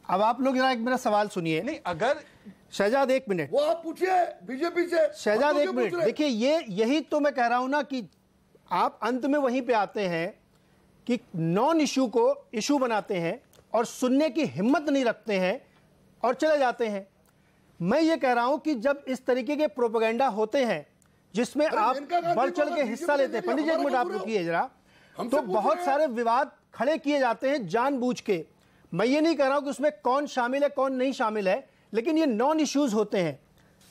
अब आप लोग जरा एक मेरा सवाल सुनिए। नहीं, अगर शहजाद एक मिनट, वो आप पूछिए बीजेपी से। शहजाद एक मिनट, देखिए यही तो मैं कह रहा हूं ना कि आप अंत में वहीं पे आते हैं कि नॉन इशू को इशू बनाते हैं और सुनने की हिम्मत नहीं रखते हैं और चले जाते हैं। मैं ये कह रहा हूं कि जब इस तरीके के प्रोपेगेंडा होते हैं जिसमें आप बढ़ चढ़ के हिस्सा लेते हैं, पंडित जी एक मिनट आप रुकिए जरा, तो बहुत सारे विवाद खड़े किए जाते हैं जानबूझ के। मैं ये नहीं कह रहा हूं कि उसमें कौन शामिल है कौन नहीं शामिल है, लेकिन ये नॉन इश्यूज होते हैं।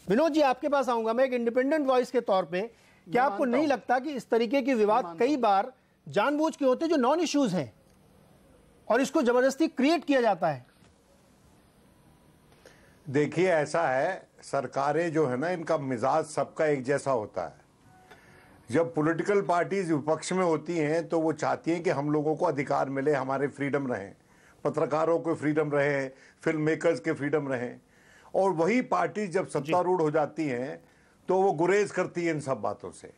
विनोद जी आपके पास आऊंगा मैं एक इंडिपेंडेंट वॉइस के तौर पे, क्या आपको नहीं लगता कि इस तरीके के विवाद कई बार जानबूझ के होते जो नॉन इश्यूज हैं और इसको जबरदस्ती क्रिएट किया जाता है? देखिए ऐसा है, सरकारें जो है ना, इनका मिजाज सबका एक जैसा होता है। जब पॉलिटिकल पार्टीज विपक्ष में होती हैं तो वो चाहती हैं कि हम लोगों को अधिकार मिले, हमारे फ्रीडम रहें, पत्रकारों को फ्रीडम रहे, फिल्म मेकर्स के फ्रीडम रहे। और वही पार्टी जब सत्तारूढ़ हो जाती हैं तो वो गुरेज करती है इन सब बातों से।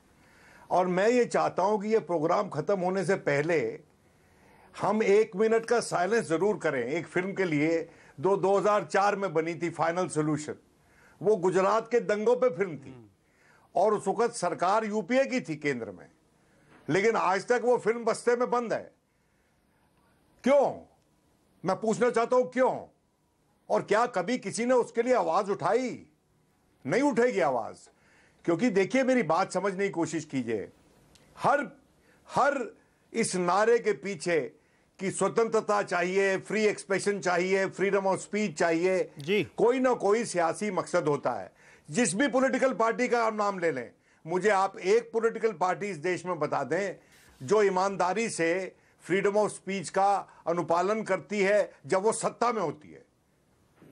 और मैं ये चाहता हूं कि ये प्रोग्राम खत्म होने से पहले हम 1 मिनट का साइलेंस जरूर करें एक फिल्म के लिए 2004 में बनी थी फाइनल सॉल्यूशन। वो गुजरात के दंगों पे फिल्म थी और उस वक्त सरकार यूपीए की थी केंद्र में, लेकिन आज तक वो फिल्म बस्ते में बंद है। क्यों? मैं पूछना चाहता हूं क्यों? और क्या कभी किसी ने उसके लिए आवाज उठाई? नहीं उठेगी आवाज, क्योंकि देखिए मेरी बात समझने की कोशिश कीजिए। हर इस नारे के पीछे कि स्वतंत्रता चाहिए, फ्री एक्सप्रेशन चाहिए, फ्रीडम ऑफ स्पीच चाहिए, कोई ना कोई सियासी मकसद होता है। जिस भी पॉलिटिकल पार्टी का आप नाम ले लें, मुझे आप एक पॉलिटिकल पार्टी इस देश में बता दें जो ईमानदारी से फ्रीडम ऑफ स्पीच का अनुपालन करती है जब वो सत्ता में होती है।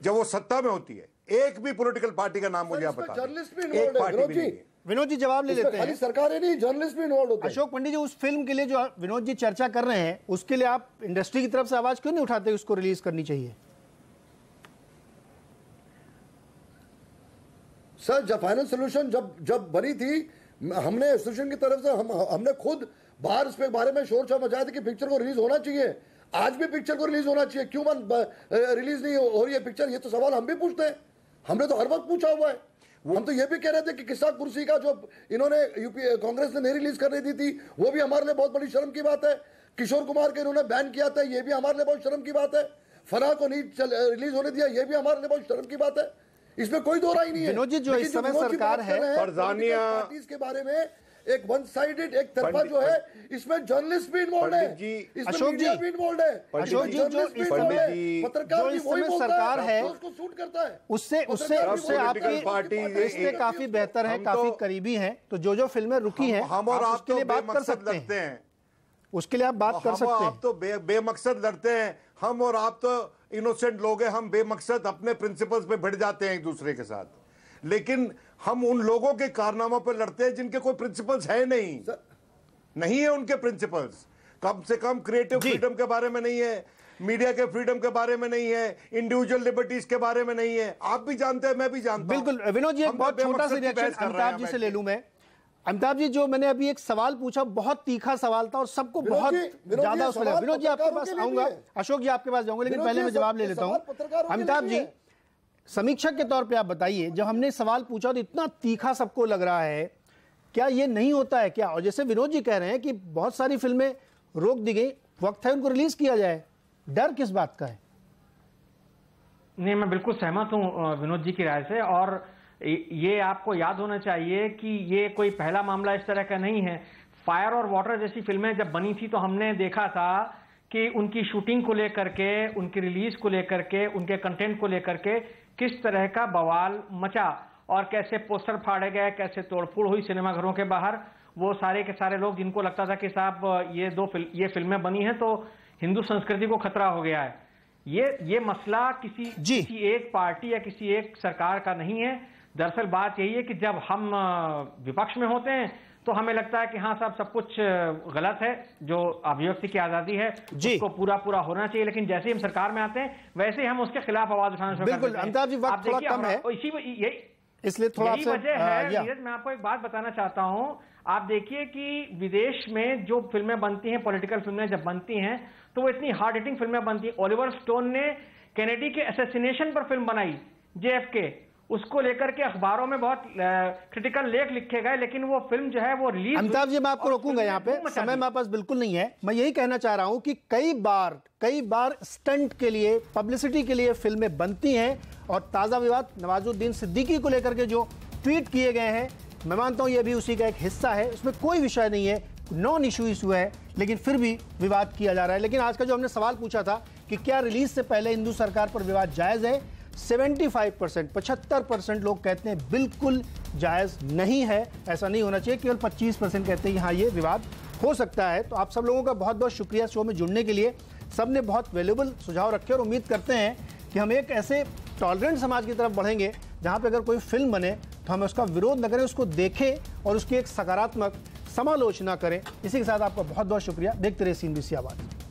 जब वो सत्ता में होती है, एक भी पॉलिटिकल पार्टी का नाम मुझे आप बता दें। एक पार्टी भी नहीं है। विनोद जी जवाब ले लेते हैं। सरकारें नहीं, जर्नलिस्ट भी इन्वॉल्व होते हैं। अशोक पंडित जी, उस फिल्म के लिए जो विनोद जी चर्चा कर रहे हैं उसके लिए आप इंडस्ट्री की तरफ से आवाज क्यों नहीं उठाते? उसको रिलीज करनी चाहिए। सर, जब फाइनल सोल्यूशन जब बनी थी, हमने एसोसिएशन की तरफ से हमने खुद बाहर इस बारे में शोर शोर मचाया था कि पिक्चर को रिलीज होना चाहिए। आज भी पिक्चर को रिलीज होना चाहिए, क्यों रिलीज नहीं हो रही है पिक्चर? ये तो सवाल हम भी पूछते हैं, हमने तो हर वक्त पूछा हुआ है। हम तो ये भी कह रहे थे कि किस्सा कुर्सी का जो इन्होंने यूपी कांग्रेस ने नहीं रिलीज करने दी थी, वो भी हमारे लिए बहुत बड़ी शर्म की बात है। किशोर कुमार के इन्होंने बैन किया था, ये भी हमारे लिए बहुत शर्म की बात है। फना को नहीं रिलीज होने दिया, ये भी हमारे लिए बहुत शर्म की बात है। इसमें कोई दो राय नहीं है। विनोद जी, जो इस समय सरकार है पार्टीज के बारे में एक वन साइडेड, एक तरफा जो है, इसमें जर्नलिस्ट भी इन्वॉल्व है, इसमें मीडिया भी इन्वॉल्व है, अशोक जी, जो इस समय सरकार है उसको सूट करता है, उससे आपकी रिश्ते काफी बेहतर हैं, काफी करीबी हैं। तो जो फिल्में रुकी हैं हम और आप उसके लिए बात कर सकते हैं, उसके लिए आप बात कर सकते हैं। आप तो बेमकसद लड़ते हैं, हम और आप तो इनोसेंट लोग हैं, हम बेमकसद अपने प्रिंसिपल्स पे भिड़ जाते हैं एक दूसरे के साथ। लेकिन हम उन लोगों के कारनामों पर लड़ते हैं जिनके कोई प्रिंसिपल्स है नहीं है उनके प्रिंसिपल्स। कम से कम क्रिएटिव फ्रीडम के बारे में नहीं है, मीडिया के फ्रीडम के बारे में नहीं है, इंडिविजुअल लिबर्टीज के बारे में नहीं है। आप भी जानते हैं, मैं भी जानता हूं। बिल्कुल विनोद जी, एक बहुत छोटा सा रिएक्शन अमिताभ जी से ले लूं मैं। अमिताभ जी, जो मैंने अभी एक सवाल पूछा, बहुत तीखा सवाल था और सबको बहुत ज्यादा उसमें लगा। विनोद जी आपके पास आऊंगा, अशोक जी आपके पास जाऊंगा, लेकिन पहले मैं जवाब ले लेता हूं। अमिताभ जी, समीक्षक के तौर पे आप बताइए, जब हमने सवाल पूछा तो इतना तीखा सबको लग रहा है, क्या ये नहीं होता है क्या? और जैसे विनोद जी कह रहे हैं कि बहुत सारी फिल्में रोक दी गई, वक्त है उनको रिलीज किया जाए, डर किस बात का है? नहीं, मैं बिल्कुल सहमत हूं विनोद जी की राय से। और ये आपको याद होना चाहिए कि ये कोई पहला मामला इस तरह का नहीं है। फायर और वाटर जैसी फिल्में जब बनी थी तो हमने देखा था कि उनकी शूटिंग को लेकर के, उनकी रिलीज को लेकर के, उनके कंटेंट को लेकर के किस तरह का बवाल मचा और कैसे पोस्टर फाड़े गए, कैसे तोड़फोड़ हुई सिनेमाघरों के बाहर। वो सारे के सारे लोग जिनको लगता था कि साहब ये फिल्में बनी हैं तो हिंदू संस्कृति को खतरा हो गया है। ये मसला किसी एक पार्टी या किसी एक सरकार का नहीं है। दरअसल बात यही है कि जब हम विपक्ष में होते हैं तो हमें लगता है कि हाँ साहब सब कुछ गलत है, जो अभिव्यक्ति की आजादी है उसको पूरा होना चाहिए। लेकिन जैसे ही हम सरकार में आते हैं वैसे ही हम उसके खिलाफ आवाज उठाना शुरू कर देते हैं। अमिताभ जी, वक्त थोड़ा कम है, इसलिए थोड़ा यही वजह है। नीरज, मैं आपको एक बात बताना चाहता हूं। आप देखिए कि विदेश में जो फिल्में बनती हैं, पॉलिटिकल फिल्में जब बनती हैं तो वो इतनी हार्ड हिटिंग फिल्में बनती है। ओलिवर स्टोन ने कैनेडी के असैसिनेशन पर फिल्म बनाई, JFK, उसको लेकर के अखबारों में बहुत क्रिटिकल लेख लिखे गए, लेकिन वो फिल्म जो है वो रिलीज। अमिताभ जी, मैं आपको रोकूंगा यहाँ पे, समय मेरे पास बिल्कुल नहीं है। मैं यही कहना चाह रहा हूं कि कई बार स्टंट के लिए, पब्लिसिटी के लिए फिल्में बनती हैं, और ताजा विवाद नवाजुद्दीन सिद्दीकी को लेकर के जो ट्वीट किए गए हैं, मैं मानता हूं ये भी उसी का एक हिस्सा है। उसमें कोई विषय नहीं है, नॉन इशू है, लेकिन फिर भी विवाद किया जा रहा है। लेकिन आज का जो हमने सवाल पूछा था कि क्या रिलीज से पहले हिंदू सरकार पर विवाद जायज है, 75% लोग कहते हैं बिल्कुल जायज नहीं है, ऐसा नहीं होना चाहिए। केवल 25% कहते हैं हाँ ये विवाद हो सकता है। तो आप सब लोगों का बहुत बहुत शुक्रिया शो में जुड़ने के लिए। सबने बहुत वैल्यूएबल सुझाव रखे और उम्मीद करते हैं कि हम एक ऐसे टॉलरेंट समाज की तरफ बढ़ेंगे जहाँ पे अगर कोई फिल्म बने तो हमें उसका विरोध न करें, उसको देखें और उसकी एक सकारात्मक समालोचना करें। इसी के साथ आपका बहुत बहुत शुक्रिया। देखते रहिए CNBC आवाज़।